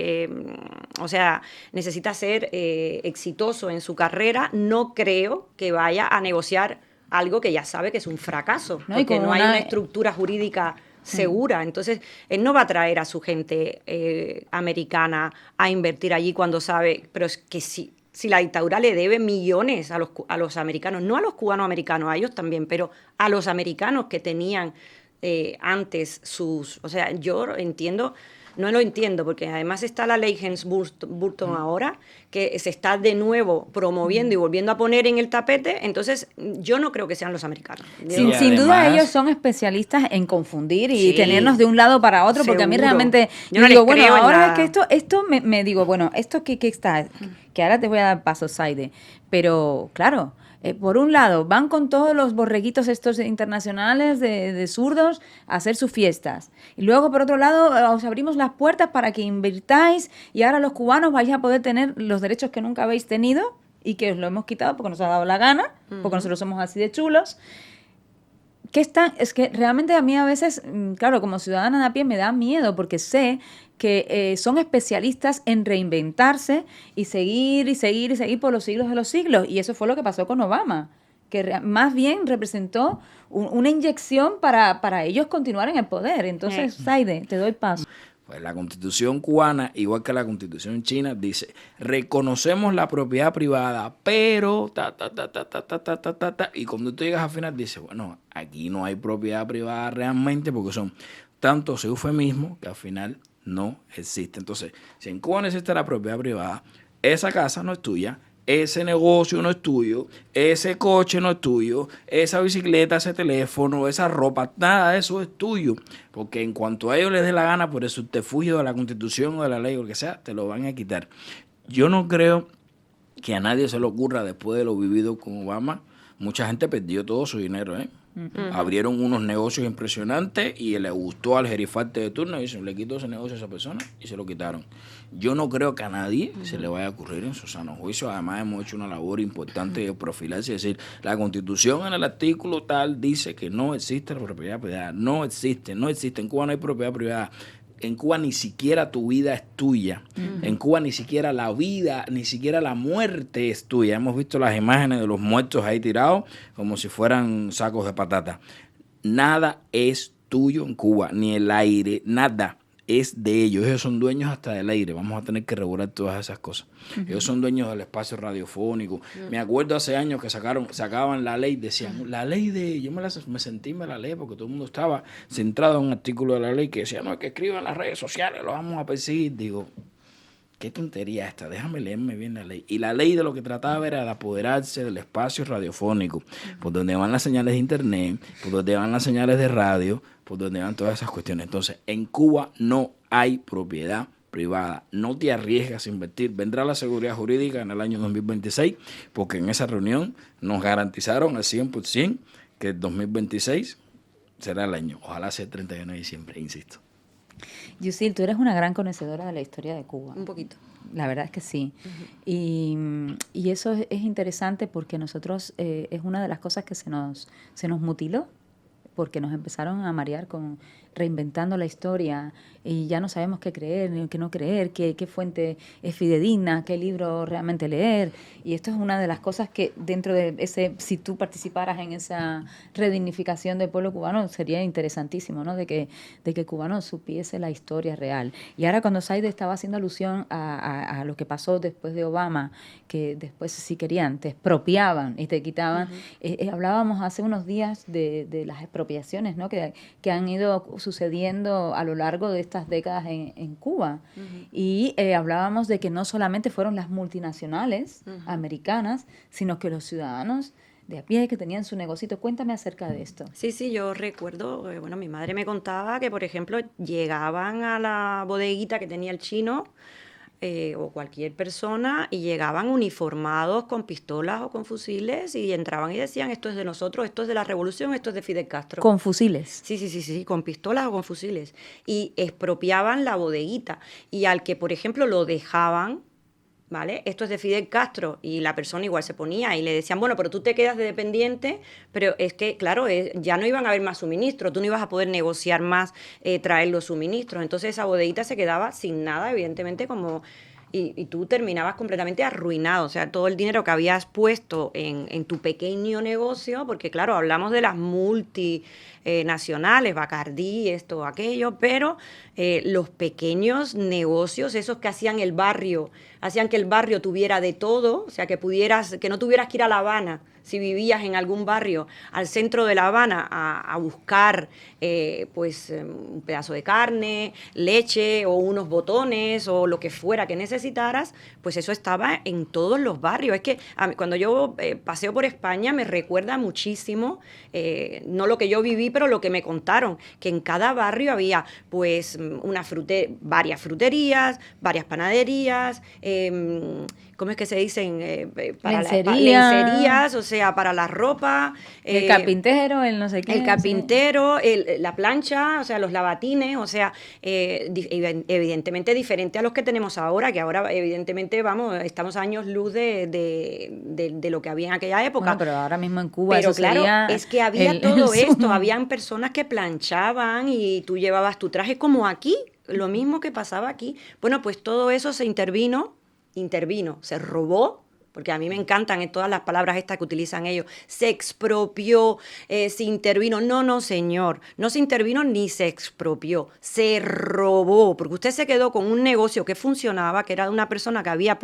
necesita ser exitoso en su carrera, no creo que vaya a negociar algo que ya sabe que es un fracaso, ¿no? Porque no hay una estructura jurídica segura. Entonces, él no va a traer a su gente americana a invertir allí cuando sabe, pero es que si la dictadura le debe millones a los americanos, no a los cubanos-americanos, a ellos también, pero a los americanos que tenían antes sus... O sea, yo entiendo... No lo entiendo, porque además está la ley Helms-Burton ahora, que se está de nuevo promoviendo y volviendo a poner en el tapete. Entonces, yo no creo que sean los americanos. Sin duda, ellos son especialistas en confundir y tenernos de un lado para otro, porque a mí realmente... Yo no digo, bueno, ahora es que esto me digo, bueno, esto que está... Que ahora te voy a dar paso, Zaide. Pero, claro... por un lado, van con todos los borreguitos estos internacionales de zurdos a hacer sus fiestas. Y luego, por otro lado, os abrimos las puertas para que invirtáis y ahora los cubanos vais a poder tener los derechos que nunca habéis tenido y que os lo hemos quitado porque nos ha dado la gana, porque nosotros somos así de chulos. Es que realmente a mí a veces, claro, como ciudadana de a pie me da miedo porque sé que son especialistas en reinventarse y seguir por los siglos de los siglos. Y eso fue lo que pasó con Obama, que más bien representó una inyección para ellos continuar en el poder. Entonces, Zaide, te doy paso. Pues la Constitución cubana, igual que la Constitución china, dice, reconocemos la propiedad privada, pero y cuando tú llegas al final dice, bueno, aquí no hay propiedad privada realmente porque son tantos eufemismos que al final no existe. Entonces, si en Cuba no existe la propiedad privada, esa casa no es tuya, ese negocio no es tuyo, ese coche no es tuyo, esa bicicleta, ese teléfono, esa ropa, nada de eso es tuyo. Porque en cuanto a ellos les dé la gana, por el subterfugio de la Constitución o de la ley o lo que sea, te lo van a quitar. Yo no creo que a nadie se le ocurra, después de lo vivido con Obama, mucha gente perdió todo su dinero, ¿eh? Abrieron unos negocios impresionantes y le gustó al gerifarte de turno y se le quitó ese negocio a esa persona y se lo quitaron. Yo no creo que a nadie se le vaya a ocurrir en su sano juicio. Además, hemos hecho una labor importante de profilarse y decir, la Constitución en el artículo tal dice que no existe la propiedad privada. No existe. En Cuba no hay propiedad privada. En Cuba ni siquiera tu vida es tuya. En Cuba ni siquiera la vida, ni siquiera la muerte es tuya. Hemos visto las imágenes de los muertos ahí tirados como si fueran sacos de patata. Nada es tuyo en Cuba, ni el aire, nada es de ellos. Ellos son dueños hasta del aire. Vamos a tener que regular todas esas cosas. Ellos son dueños del espacio radiofónico. Me acuerdo hace años que sacaban la ley, decían, la ley de... Yo me sentí me la ley porque todo el mundo estaba centrado en un artículo de la ley que decía, no, es que escriban en las redes sociales, lo vamos a perseguir. Digo, qué tontería esta, déjame leerme bien la ley. Y la ley de lo que trataba era de apoderarse del espacio radiofónico, por donde van las señales de internet, por donde van las señales de radio, por donde van todas esas cuestiones. Entonces, en Cuba no hay propiedad privada. No te arriesgas a invertir. Vendrá la seguridad jurídica en el año 2026, porque en esa reunión nos garantizaron al 100% que el 2026 será el año. Ojalá sea el 31 de diciembre, insisto. Yusil, tú eres una gran conocedora de la historia de Cuba. Un poquito. La verdad es que sí. Y eso es interesante porque nosotros, es una de las cosas que se nos mutiló, porque nos empezaron a marear con reinventando la historia y ya no sabemos qué creer, qué no creer, qué fuente es fidedigna, qué libro realmente leer. Y esto es una de las cosas que dentro de ese, si tú participaras en esa redignificación del pueblo cubano, sería interesantísimo, ¿no? De que cubano supiese la historia real. Y ahora cuando Saide estaba haciendo alusión a lo que pasó después de Obama, que después si querían te expropiaban y te quitaban, hablábamos hace unos días de las expropiaciones, ¿no? que han ido sucediendo a lo largo de estas décadas en Cuba. Y hablábamos de que no solamente fueron las multinacionales americanas, sino que los ciudadanos de a pie que tenían su negocito. Cuéntame acerca de esto. Sí, yo recuerdo, bueno, mi madre me contaba que, por ejemplo, llegaban a la bodeguita que tenía el chino, o cualquier persona, y llegaban uniformados con pistolas o con fusiles y entraban y decían, esto es de nosotros, esto es de la revolución, esto es de Fidel Castro. ¿Con fusiles? Sí, con pistolas o con fusiles. Y expropiaban la bodeguita. Y al que, por ejemplo, lo dejaban, ¿vale? Esto es de Fidel Castro, y la persona igual se ponía y le decían, bueno, pero tú te quedas de dependiente, pero es que, claro, ya no iban a haber más suministros, tú no ibas a poder negociar más, traer los suministros. Entonces esa bodeguita se quedaba sin nada, evidentemente, como... Y tú terminabas completamente arruinado, o sea, todo el dinero que habías puesto en tu pequeño negocio, porque claro, hablamos de las multinacionales, Bacardí, esto, aquello, pero los pequeños negocios, esos que hacían el barrio, hacían que el barrio tuviera de todo, o sea, que no tuvieras que ir a La Habana, si vivías en algún barrio, al centro de La Habana a buscar un pedazo de carne, leche o unos botones o lo que fuera que necesitaras, pues eso estaba en todos los barrios. Es que cuando yo paseo por España me recuerda muchísimo, no lo que yo viví, pero lo que me contaron, que en cada barrio había pues varias fruterías, varias panaderías, ¿cómo es que se dicen? Lencerías, o sea, para la ropa. El carpintero, el no sé qué. El carpintero, la plancha, o sea, los lavatines, o sea, evidentemente diferente a los que tenemos ahora, que ahora evidentemente, estamos a años luz de lo que había en aquella época. Bueno, pero ahora mismo en Cuba pero eso claro, sería es que había todo esto, habían personas que planchaban y tú llevabas tu traje como aquí, lo mismo que pasaba aquí. Bueno, pues todo eso se intervino, se robó, porque a mí me encantan todas las palabras estas que utilizan ellos, se expropió, se intervino. No, señor, no se intervino ni se expropió, se robó, porque usted se quedó con un negocio que funcionaba, que era de una persona que había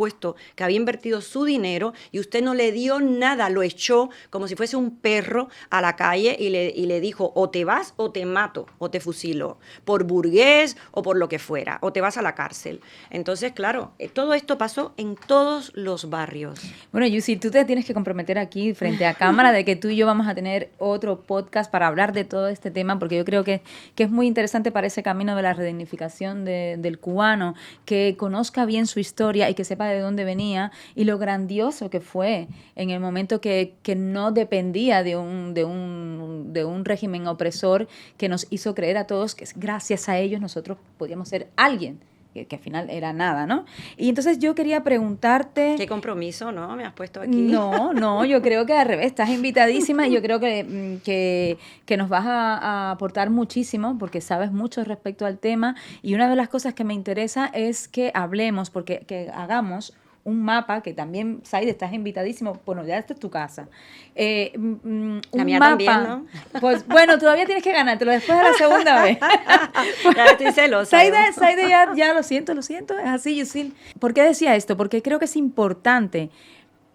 invertido su dinero, y usted no le dio nada, lo echó como si fuese un perro a la calle y le dijo, o te vas o te mato, o te fusilo, por burgués o por lo que fuera, o te vas a la cárcel. Entonces, claro, todo esto pasó en todos los barrios. Bueno, Yusil, tú te tienes que comprometer aquí frente a cámara de que tú y yo vamos a tener otro podcast para hablar de todo este tema, porque yo creo que es muy interesante para ese camino de la redignificación del cubano, que conozca bien su historia y que sepa de dónde venía y lo grandioso que fue en el momento que no dependía de un régimen opresor que nos hizo creer a todos que gracias a ellos nosotros podíamos ser alguien que al final era nada, ¿no? Y entonces yo quería preguntarte... Qué compromiso, ¿no? Me has puesto aquí. No, yo creo que al revés, estás invitadísima y yo creo que nos vas a aportar muchísimo porque sabes mucho respecto al tema y una de las cosas que me interesa es que hablemos, porque que hagamos un mapa, que también, Saide, estás invitadísimo, bueno, ya esta es tu casa. Un La mía mapa, también, ¿no? Pues bueno, todavía tienes que ganártelo después de la segunda vez. Ya estoy celosa. Saide ya lo siento, es así, Yusil. ¿Por qué decía esto? Porque creo que es importante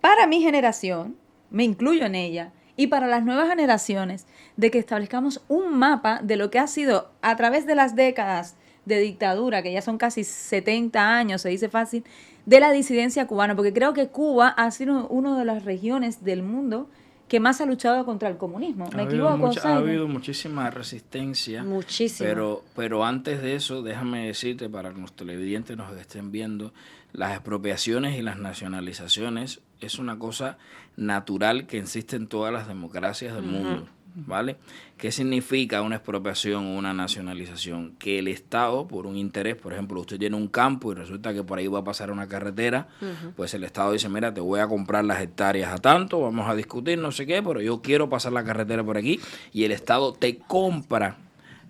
para mi generación, me incluyo en ella, y para las nuevas generaciones, de que establezcamos un mapa de lo que ha sido a través de las décadas de dictadura, que ya son casi 70 años, se dice fácil, de la disidencia cubana, porque creo que Cuba ha sido una de las regiones del mundo que más ha luchado contra el comunismo. ¿Me equivoco, ha habido muchísima resistencia. Muchísimo. Pero antes de eso, déjame decirte, para que los televidentes nos estén viendo, las expropiaciones y las nacionalizaciones es una cosa natural que existe en todas las democracias del mundo. ¿Vale? ¿Qué significa una expropiación o una nacionalización? Que el Estado, por un interés, por ejemplo, usted tiene un campo y resulta que por ahí va a pasar una carretera, pues el Estado dice, mira, te voy a comprar las hectáreas a tanto, vamos a discutir no sé qué, pero yo quiero pasar la carretera por aquí, y el Estado te compra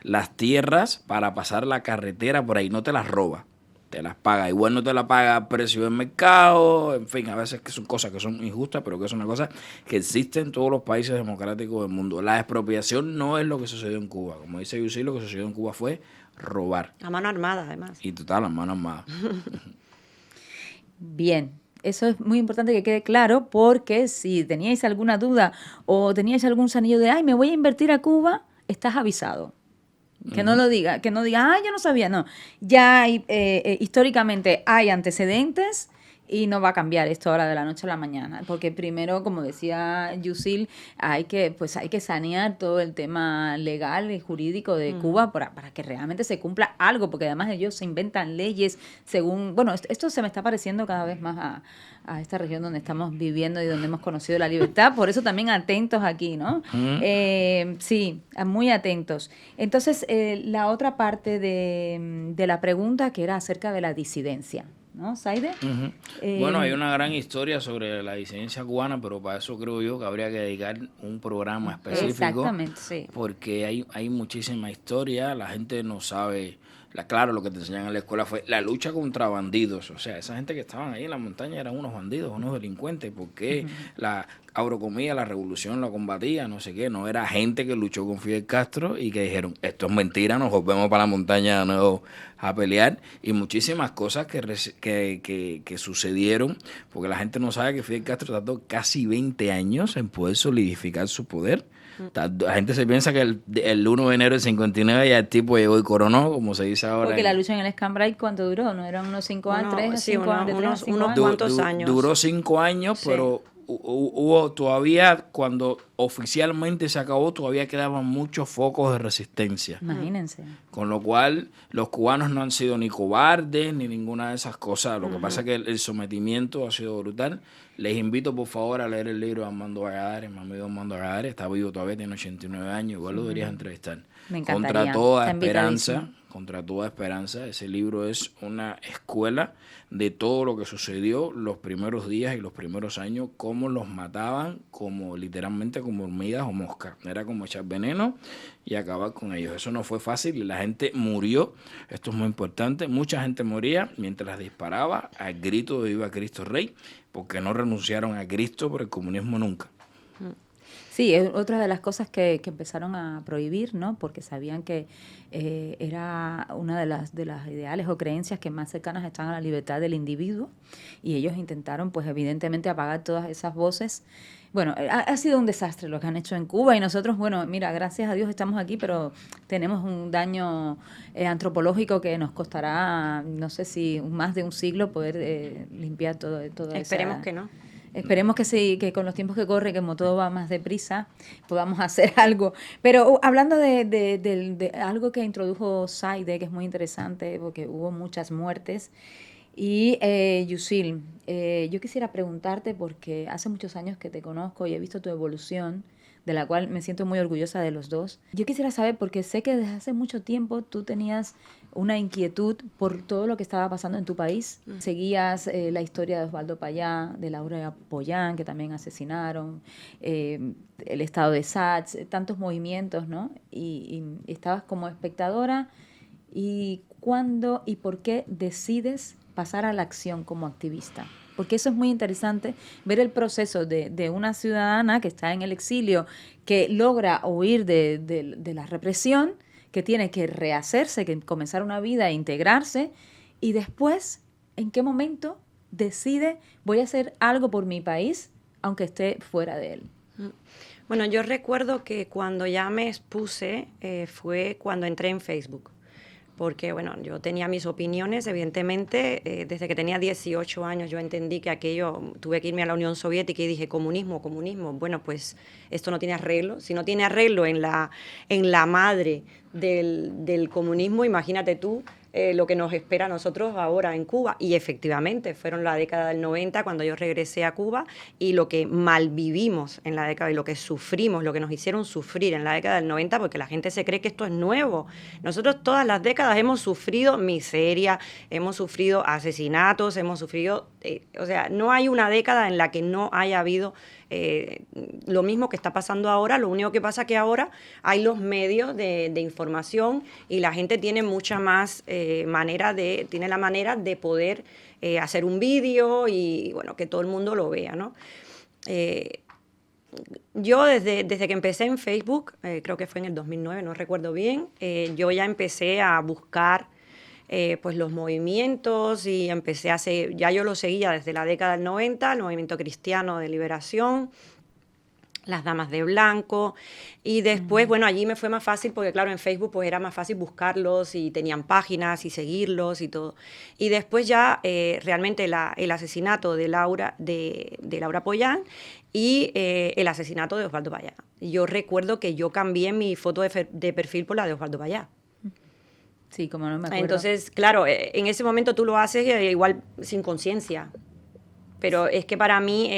las tierras para pasar la carretera por ahí, no te las roba. Te las paga. Igual no te la paga a precio del mercado, en fin, a veces que son cosas que son injustas, pero que es una cosa que existe en todos los países democráticos del mundo. La expropiación no es lo que sucedió en Cuba. Como dice Yusil, lo que sucedió en Cuba fue robar. A mano armada, además. Y total, a mano armada. Bien. Eso es muy importante que quede claro, porque si teníais alguna duda o teníais algún sanillo de, ay, me voy a invertir a Cuba, estás avisado. Que no lo diga, que no diga, yo no sabía, no. Ya hay, históricamente hay antecedentes y no va a cambiar esto ahora de la noche a la mañana, porque primero, como decía Yusil, hay que sanear todo el tema legal y jurídico de Cuba para que realmente se cumpla algo, porque además ellos se inventan leyes según, bueno, esto se me está pareciendo cada vez más a esta región donde estamos viviendo y donde hemos conocido la libertad, por eso también atentos aquí, ¿no? Sí, muy atentos. Entonces, la otra parte de la pregunta que era acerca de la disidencia, ¿no, Saide? Bueno, hay una gran historia sobre la disidencia cubana, pero para eso creo yo que habría que dedicar un programa específico. Exactamente, sí. Porque hay muchísima historia, la gente no sabe. Claro, lo que te enseñan en la escuela fue la lucha contra bandidos. O sea, esa gente que estaban ahí en la montaña eran unos bandidos, unos delincuentes. Porque la abrocomía, la revolución la combatía, no sé qué. No era gente que luchó con Fidel Castro y que dijeron, esto es mentira, nos volvemos para la montaña de nuevo a pelear. Y muchísimas cosas que sucedieron, porque la gente no sabe que Fidel Castro tardó casi 20 años en poder solidificar su poder. La gente se piensa que el 1 de enero del 59 ya el tipo llegó y coronó, como se dice ahora. Porque la lucha en el Escambray, ¿cuánto duró? ¿No eran unos 5 años, 3 sí, 5 años, unos cuantos años? Duró 5 años, sí. Pero hubo todavía, cuando oficialmente se acabó, todavía quedaban muchos focos de resistencia. Imagínense. Con lo cual, los cubanos no han sido ni cobardes, ni ninguna de esas cosas. Lo que pasa es que el sometimiento ha sido brutal. Les invito, por favor, a leer el libro de Armando Valladares, mi amigo Armando Valladares. Está vivo todavía, tiene 89 años. Igual lo deberías entrevistar. Me encantaría. Contra toda esperanza. Ese libro es una escuela de todo lo que sucedió los primeros días y los primeros años, cómo los mataban, como literalmente como hormigas o moscas. Era como echar veneno y acabar con ellos. Eso no fue fácil y la gente murió. Esto es muy importante. Mucha gente moría mientras disparaba al grito de Viva Cristo Rey, porque no renunciaron a Cristo por el comunismo nunca. Sí, es otra de las cosas que empezaron a prohibir, ¿no? Porque sabían que era una de las ideales o creencias que más cercanas están a la libertad del individuo, y ellos intentaron, pues evidentemente, apagar todas esas voces. Bueno, ha sido un desastre lo que han hecho en Cuba, y nosotros, bueno, mira, gracias a Dios estamos aquí, pero tenemos un daño antropológico que nos costará, no sé si más de un siglo poder limpiar todo eso. Esperemos que no. Esperemos que sí, que con los tiempos que corre, como todo va más deprisa, podamos hacer algo. Pero hablando de algo que introdujo Saide, que es muy interesante, porque hubo muchas muertes. Y Yusil, yo quisiera preguntarte, porque hace muchos años que te conozco y he visto tu evolución de la cual me siento muy orgullosa de los dos. Yo quisiera saber, porque sé que desde hace mucho tiempo tú tenías una inquietud por todo lo que estaba pasando en tu país. Seguías la historia de Osvaldo Payá, de Laura Pollán, que también asesinaron, el estado de Sachs, tantos movimientos, ¿no? Y estabas como espectadora. ¿Y cuándo y por qué decides pasar a la acción como activista? Porque eso es muy interesante, ver el proceso de una ciudadana que está en el exilio, que logra huir de la represión, que tiene que rehacerse, que comenzar una vida e integrarse, y después, ¿en qué momento decide voy a hacer algo por mi país, aunque esté fuera de él? Bueno, yo recuerdo que cuando ya me expuse fue cuando entré en Facebook. Porque, bueno, yo tenía mis opiniones, evidentemente, desde que tenía 18 años yo entendí que aquello, tuve que irme a la Unión Soviética y dije, comunismo, bueno, pues esto no tiene arreglo. Si no tiene arreglo en la madre del comunismo, imagínate tú lo que nos espera a nosotros ahora en Cuba. Y efectivamente, fueron la década del 90 cuando yo regresé a Cuba y lo que malvivimos en la década y lo que sufrimos, lo que nos hicieron sufrir en la década del 90, porque la gente se cree que esto es nuevo. Nosotros todas las décadas hemos sufrido miseria, hemos sufrido asesinatos, hemos sufrido... o sea, no hay una década en la que no haya habido lo mismo que está pasando ahora. Lo único que pasa es que ahora hay los medios de información y la gente tiene mucha más tiene la manera de poder hacer un vídeo y bueno, que todo el mundo lo vea, ¿no? Yo desde que empecé en Facebook, creo que fue en el 2009, no recuerdo bien, yo ya empecé a buscar pues los movimientos y empecé ya yo lo seguía desde la década del 90, el movimiento cristiano de liberación, las damas de blanco, y después, bueno, allí me fue más fácil porque, claro, en Facebook pues era más fácil buscarlos y tenían páginas y seguirlos y todo. Y después ya realmente el asesinato de Laura Pollán y el asesinato de Osvaldo Payá. Yo recuerdo que yo cambié mi foto de perfil por la de Osvaldo Payá. Sí, como no me acuerdo. Entonces, claro, en ese momento tú lo haces igual sin conciencia, pero es que para mí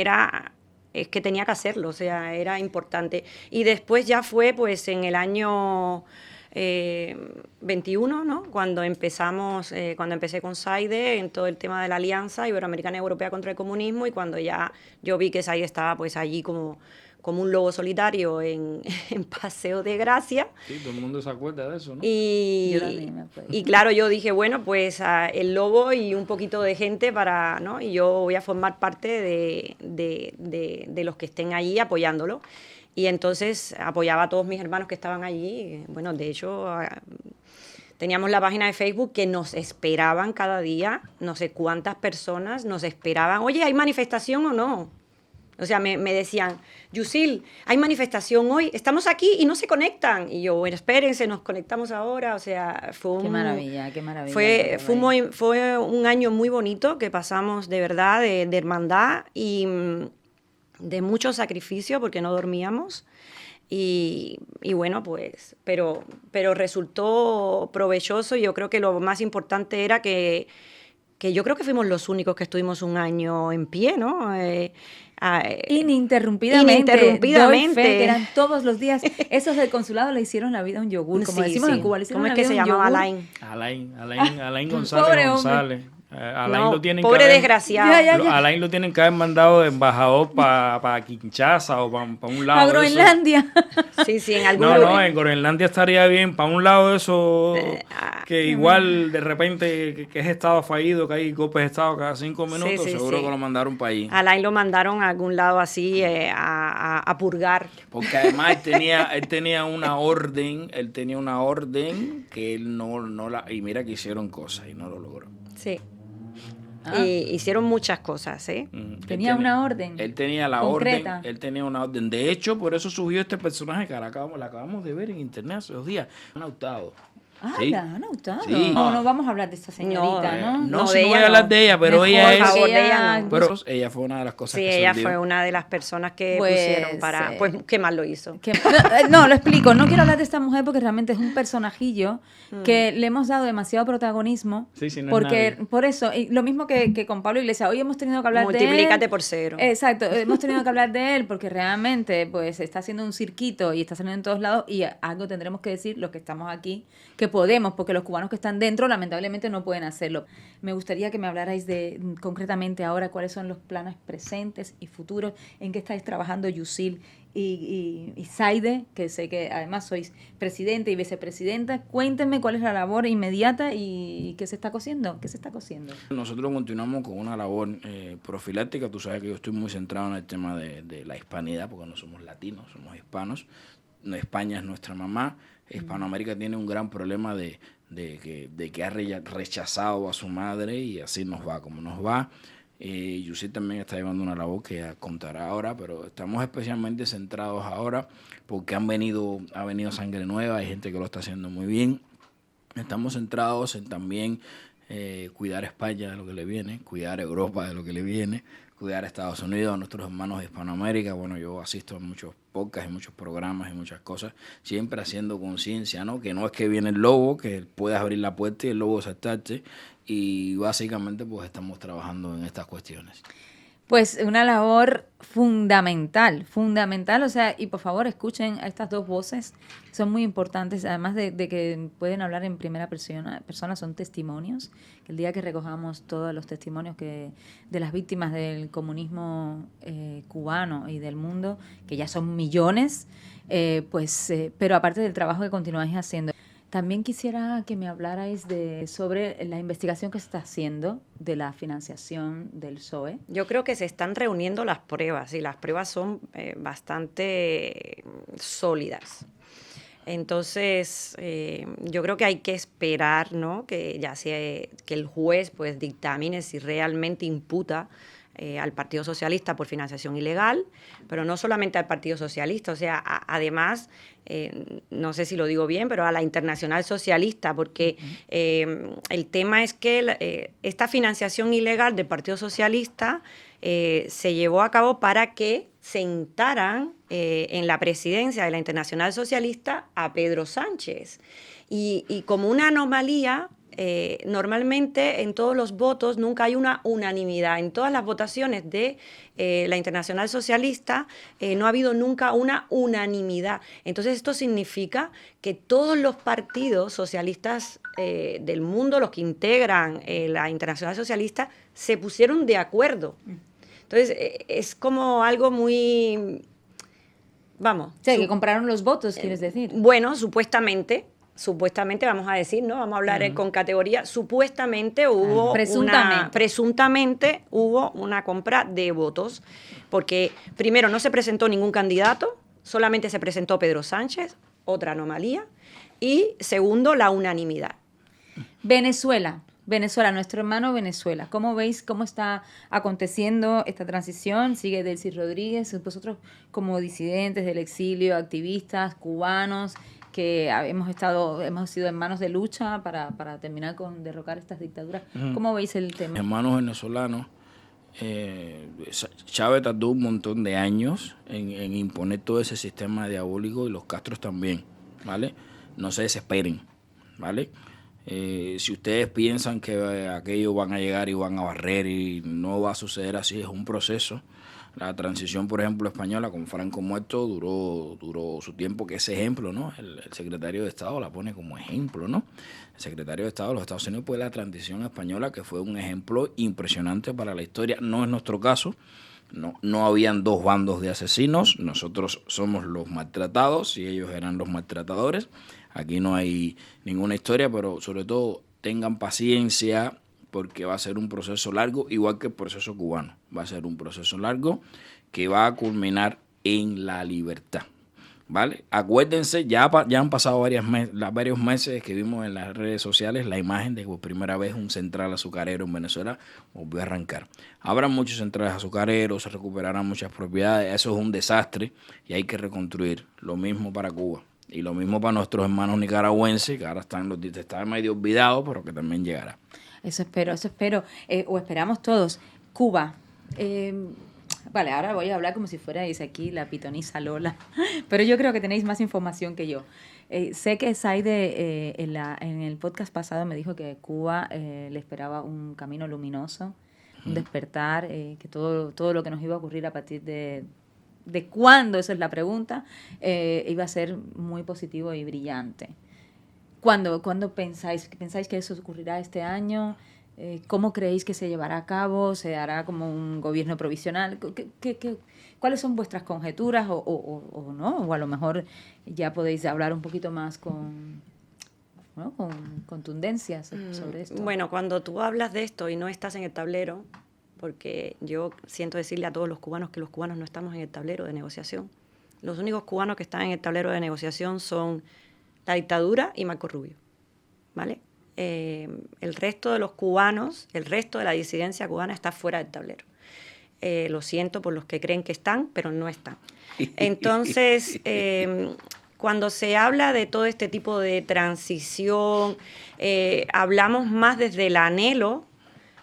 es que tenía que hacerlo, o sea, era importante. Y después ya fue pues en el año 21, ¿no? Cuando empecé con Saide en todo el tema de la Alianza Iberoamericana y Europea contra el Comunismo, y cuando ya yo vi que Saide estaba pues allí como un lobo solitario en Paseo de Gracia. Sí, todo el mundo se acuerda de eso, ¿no? Y claro, yo dije, bueno, pues el lobo y un poquito de gente ¿no? Y yo voy a formar parte de los que estén allí apoyándolo. Y entonces apoyaba a todos mis hermanos que estaban allí. Bueno, de hecho, teníamos la página de Facebook que nos esperaban cada día, no sé cuántas personas nos esperaban. Oye, ¿hay manifestación o no? O sea, me decían, Yusil, hay manifestación hoy, estamos aquí y no se conectan. Y yo, bueno, espérense, nos conectamos ahora. O sea, Qué maravilla, qué maravilla. Fue un año muy bonito que pasamos de verdad, de hermandad y de mucho sacrificio porque no dormíamos. Y bueno, pues, pero resultó provechoso, y yo creo que lo más importante era que yo creo que fuimos los únicos que estuvimos un año en pie, ¿no? Ininterrumpidamente. Doy fe, que eran todos los días. Esos del consulado le hicieron la vida un yogur, como decimos en Cuba. Le hicieron ¿Cómo es que se llamaba Alain? Alain González. Alain no, lo tienen pobre desgraciado. Alain lo tienen que haber mandado de embajador para Kinshasa o para un lado. A Groenlandia. Sí, en algún lugar. No, en Groenlandia estaría bien. Para un lado de eso, que igual de repente que es estado fallido, que hay golpes de estado cada 5 minutos, seguro que lo mandaron para allí. Alain lo mandaron a algún lado así a purgar. Porque además él tenía una orden, que él no la... Y mira que hicieron cosas y no lo logró. Sí. Hicieron muchas cosas, ¿eh? Tenía una orden. Él tenía la concreta. orden. Él tenía una orden. De hecho, por eso surgió este personaje que la acabamos de ver en internet hace 2 días. Han autado. Ah, Sí. la han adoptado. Sí. No, no vamos a hablar de esta señorita, ¿no? No, No, si de no voy ella a hablar no. de ella, pero Mejor, ella por favor, es... de ella no. Pero ella fue una de las cosas Sí, que ella se fue una de las personas que Pues, pusieron para... Pues, ¿qué más lo hizo? No, lo explico. No quiero hablar de esta mujer porque realmente es un personajillo que le hemos dado demasiado protagonismo. Sí, sí, no es porque nadie. por eso, y lo mismo que con Pablo Iglesias, hoy hemos tenido que hablar de él. Multiplícate por 0. Exacto, hemos tenido que hablar de él porque realmente pues está haciendo un cirquito y está saliendo en todos lados y algo tendremos que decir los que estamos aquí, que podemos, porque los cubanos que están dentro lamentablemente no pueden hacerlo. Me gustaría que me hablarais de concretamente ahora cuáles son los planes presentes y futuros, en qué estáis trabajando Yusil y Zaide, que sé que además sois presidente y vicepresidenta. Cuéntenme cuál es la labor inmediata y qué se está cociendo. ¿Qué se está cociendo? Nosotros continuamos con una labor profiláctica. Tú sabes que yo estoy muy centrado en el tema de la hispanidad, porque no somos latinos, somos hispanos. España es nuestra mamá. Hispanoamérica tiene un gran problema de que ha rechazado a su madre y así nos va como nos va. Yusil también está llevando una labor que ya contará ahora, pero estamos especialmente centrados ahora porque ha venido sangre nueva, hay gente que lo está haciendo muy bien. Estamos centrados en también cuidar a España de lo que le viene, cuidar a Europa de lo que le viene, cuidar a Estados Unidos, a nuestros hermanos de Hispanoamérica. Bueno, yo asisto a muchos podcasts y muchos programas y muchas cosas, siempre haciendo conciencia, ¿no? Que no es que viene el lobo, que puedes abrir la puerta y el lobo saltarte, y básicamente pues estamos trabajando en estas cuestiones. Pues una labor fundamental, o sea, y por favor escuchen a estas dos voces, son muy importantes, además de que pueden hablar en primera persona, son testimonios, que el día que recojamos todos los testimonios de las víctimas del comunismo cubano y del mundo, que ya son millones, pero aparte del trabajo que continuáis haciendo. También quisiera que me hablarais sobre la investigación que se está haciendo de la financiación del PSOE. Yo creo que se están reuniendo las pruebas y las pruebas son bastante sólidas. Entonces, yo creo que hay que esperar, ¿no? Que que el juez pues dictamine si realmente imputa al Partido Socialista por financiación ilegal, pero no solamente al Partido Socialista, o sea, además, no sé si lo digo bien, pero a la Internacional Socialista, porque el tema es que esta financiación ilegal del Partido Socialista se llevó a cabo para que sentaran en la presidencia de la Internacional Socialista a Pedro Sánchez. Y como una anomalía, normalmente en todos los votos nunca hay una unanimidad. En todas las votaciones de la Internacional Socialista no ha habido nunca una unanimidad. Entonces esto significa que todos los partidos socialistas del mundo, los que integran la Internacional Socialista, se pusieron de acuerdo. Entonces es como algo muy... Vamos. O sea, que compraron los votos, ¿quieres decir? Bueno, supuestamente vamos a decir, ¿no? Vamos a hablar con categoría. Supuestamente hubo presuntamente hubo una compra de votos, porque primero no se presentó ningún candidato, solamente se presentó Pedro Sánchez, otra anomalía, y segundo, la unanimidad. Venezuela, nuestro hermano Venezuela. ¿Cómo veis cómo está aconteciendo esta transición? Sigue Delcy Rodríguez, vosotros como disidentes del exilio, activistas, cubanos, que hemos sido en manos de lucha para terminar con derrocar estas dictaduras. ¿Cómo veis el tema? Hermanos venezolanos, Chávez tardó un montón de años en imponer todo ese sistema diabólico y los Castros también, ¿vale? No se desesperen, ¿vale? Si ustedes piensan que aquellos van a llegar y van a barrer y no va a suceder así, es un proceso. La transición, por ejemplo, española con Franco muerto duró su tiempo, que ese ejemplo, ¿no? El secretario de Estado la pone como ejemplo, ¿no? El secretario de Estado de los Estados Unidos, pues la transición española, que fue un ejemplo impresionante para la historia. No es nuestro caso, no habían dos bandos de asesinos, nosotros somos los maltratados y ellos eran los maltratadores. Aquí no hay ninguna historia, pero sobre todo tengan paciencia, porque va a ser un proceso largo, igual que el proceso cubano. Va a ser un proceso largo que va a culminar en la libertad, ¿vale? Acuérdense, ya han pasado varios meses que vimos en las redes sociales la imagen de que por primera vez un central azucarero en Venezuela volvió a arrancar. Habrá muchos centrales azucareros, se recuperarán muchas propiedades, eso es un desastre y hay que reconstruir. Lo mismo para Cuba. Y lo mismo para nuestros hermanos nicaragüenses, que ahora están medio olvidados, pero que también llegará. Eso espero, o esperamos todos. Cuba. Vale, ahora voy a hablar como si fuerais aquí la pitonisa Lola, pero yo creo que tenéis más información que yo. Sé que Zaide en el podcast pasado me dijo que Cuba le esperaba un camino luminoso, un despertar, que todo lo que nos iba a ocurrir a partir de cuándo, esa es la pregunta, iba a ser muy positivo y brillante. ¿Cuándo pensáis que eso ocurrirá este año? ¿Cómo creéis que se llevará a cabo? ¿Se hará como un gobierno provisional? ¿Cuáles son vuestras conjeturas o no? O a lo mejor ya podéis hablar un poquito más con contundencia sobre esto. Bueno, cuando tú hablas de esto y no estás en el tablero, porque yo siento decirle a todos los cubanos que los cubanos no estamos en el tablero de negociación. Los únicos cubanos que están en el tablero de negociación son la dictadura y Marco Rubio, ¿vale? El resto de los cubanos, el resto de la disidencia cubana está fuera del tablero. Lo siento por los que creen que están, pero no están. Entonces, cuando se habla de todo este tipo de transición, hablamos más desde el anhelo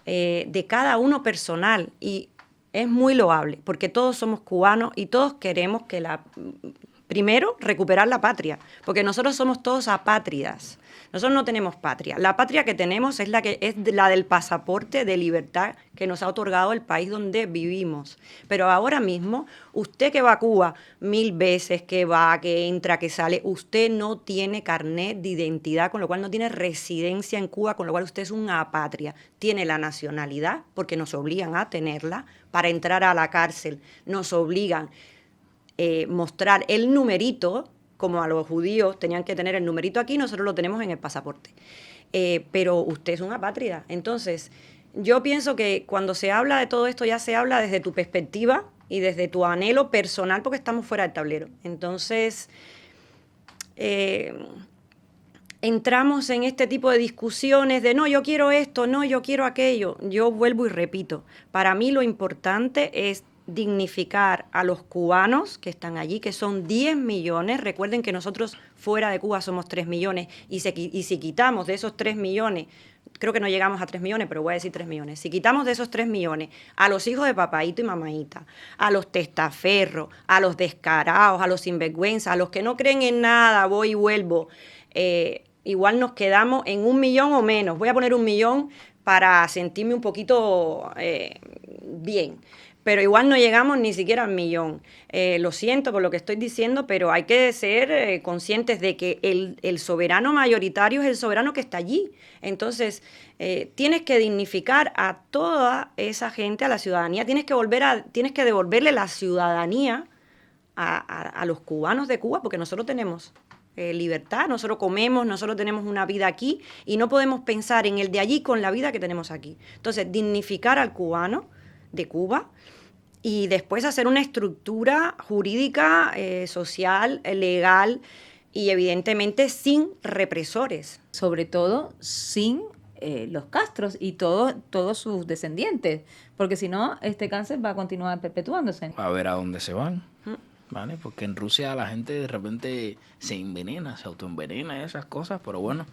de cada uno personal, y es muy loable, porque todos somos cubanos y todos queremos que primero, recuperar la patria, porque nosotros somos todos apátridas. Nosotros no tenemos patria. La patria que tenemos es la del pasaporte de libertad que nos ha otorgado el país donde vivimos. Pero ahora mismo, usted que va a Cuba 1000 veces, que va, que entra, que sale, usted no tiene carnet de identidad, con lo cual no tiene residencia en Cuba, con lo cual usted es una apátrida. Tiene la nacionalidad, porque nos obligan a tenerla, para entrar a la cárcel nos obligan mostrar el numerito, como a los judíos tenían que tener el numerito aquí, nosotros lo tenemos en el pasaporte. Pero usted es una apátrida. Entonces, yo pienso que cuando se habla de todo esto, ya se habla desde tu perspectiva y desde tu anhelo personal, porque estamos fuera del tablero. Entonces, entramos en este tipo de discusiones de no, yo quiero esto, no, yo quiero aquello. Yo vuelvo y repito, para mí lo importante es dignificar a los cubanos que están allí, que son 10 millones. Recuerden que nosotros fuera de Cuba somos 3 millones, y si quitamos de esos 3 millones, creo que no llegamos a 3 millones, pero voy a decir 3 millones. Si quitamos de esos 3 millones a los hijos de papaíto y mamaíta, a los testaferros, a los descarados, a los sinvergüenza, a los que no creen en nada, voy y vuelvo, igual nos quedamos en 1 millón o menos. Voy a poner 1 millón para sentirme un poquito bien. Pero igual no llegamos ni siquiera al 1 millón. Lo siento por lo que estoy diciendo, pero hay que ser conscientes de que el soberano mayoritario es el soberano que está allí. Entonces, tienes que dignificar a toda esa gente, a la ciudadanía. Tienes que devolverle la ciudadanía a los cubanos de Cuba, porque nosotros tenemos libertad, nosotros comemos, nosotros tenemos una vida aquí, y no podemos pensar en el de allí con la vida que tenemos aquí. Entonces, dignificar al cubano de Cuba, y después hacer una estructura jurídica, social, legal, y evidentemente sin represores. Sobre todo sin los Castros y todos sus descendientes, porque si no, este cáncer va a continuar perpetuándose. A ver a dónde se van, ¿vale? Porque en Rusia la gente de repente se envenena, se autoenvenena y esas cosas, pero bueno,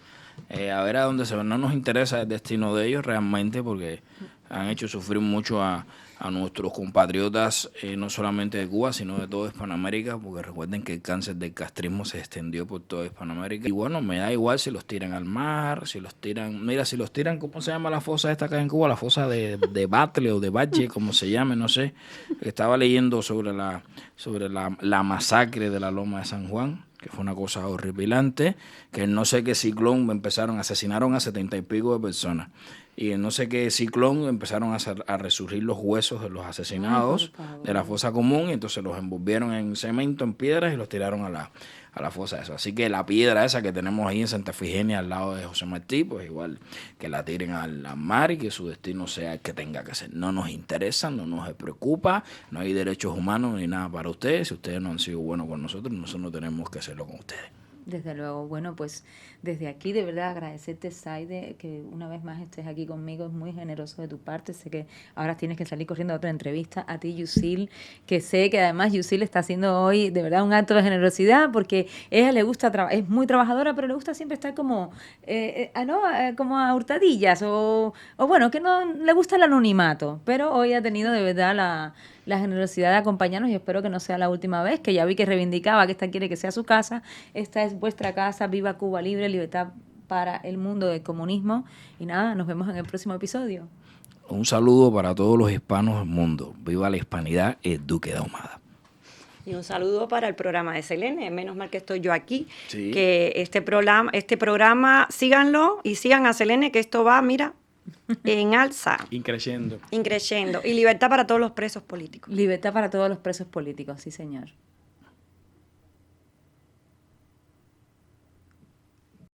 a ver a dónde se van. No nos interesa el destino de ellos realmente, porque han hecho sufrir mucho a nuestros compatriotas, no solamente de Cuba, sino de toda Hispanoamérica, porque recuerden que el cáncer del castrismo se extendió por toda Hispanoamérica. Y bueno, me da igual si los tiran al mar, si los tiran, ¿cómo se llama la fosa esta acá en Cuba? La fosa de Batle o de Bache, como se llame, no sé. Estaba leyendo sobre la masacre de la Loma de San Juan, que fue una cosa horripilante, que no sé qué ciclón asesinaron a 70 y pico de personas. Y en no sé qué ciclón empezaron a resurgir los huesos de los asesinados de la fosa común, y entonces los envolvieron en cemento, en piedras, y los tiraron a la fosa esa. Así que la piedra esa que tenemos ahí en Santa Efigenia, al lado de José Martí, pues igual que la tiren al mar y que su destino sea el que tenga que ser. No nos interesa, no nos preocupa, no hay derechos humanos ni nada para ustedes. Si ustedes no han sido buenos con nosotros no tenemos que hacerlo con ustedes. Desde luego, bueno, pues desde aquí de verdad agradecerte, Zaide, que una vez más estés aquí conmigo, es muy generoso de tu parte. Sé que ahora tienes que salir corriendo a otra entrevista. A ti, Yusil, que sé que además Yusil está haciendo hoy de verdad un acto de generosidad, porque ella le gusta, es muy trabajadora, pero le gusta siempre estar como, como a hurtadillas, o bueno, que no le gusta el anonimato, pero hoy ha tenido de verdad la generosidad de acompañarnos y espero que no sea la última vez, que ya vi que reivindicaba que esta quiere que sea su casa. Esta es vuestra casa. Viva Cuba libre, libertad para el mundo del comunismo. Y nada, nos vemos en el próximo episodio. Un saludo para todos los hispanos del mundo. Viva la hispanidad, el Duque de Ahumada. Y un saludo para el programa de Selene. Menos mal que estoy yo aquí. Sí. Que este programa, síganlo y sigan a Selene, que esto va, mira, en alza. Increciendo. Increciendo. Y libertad para todos los presos políticos. Libertad para todos los presos políticos, sí, señor.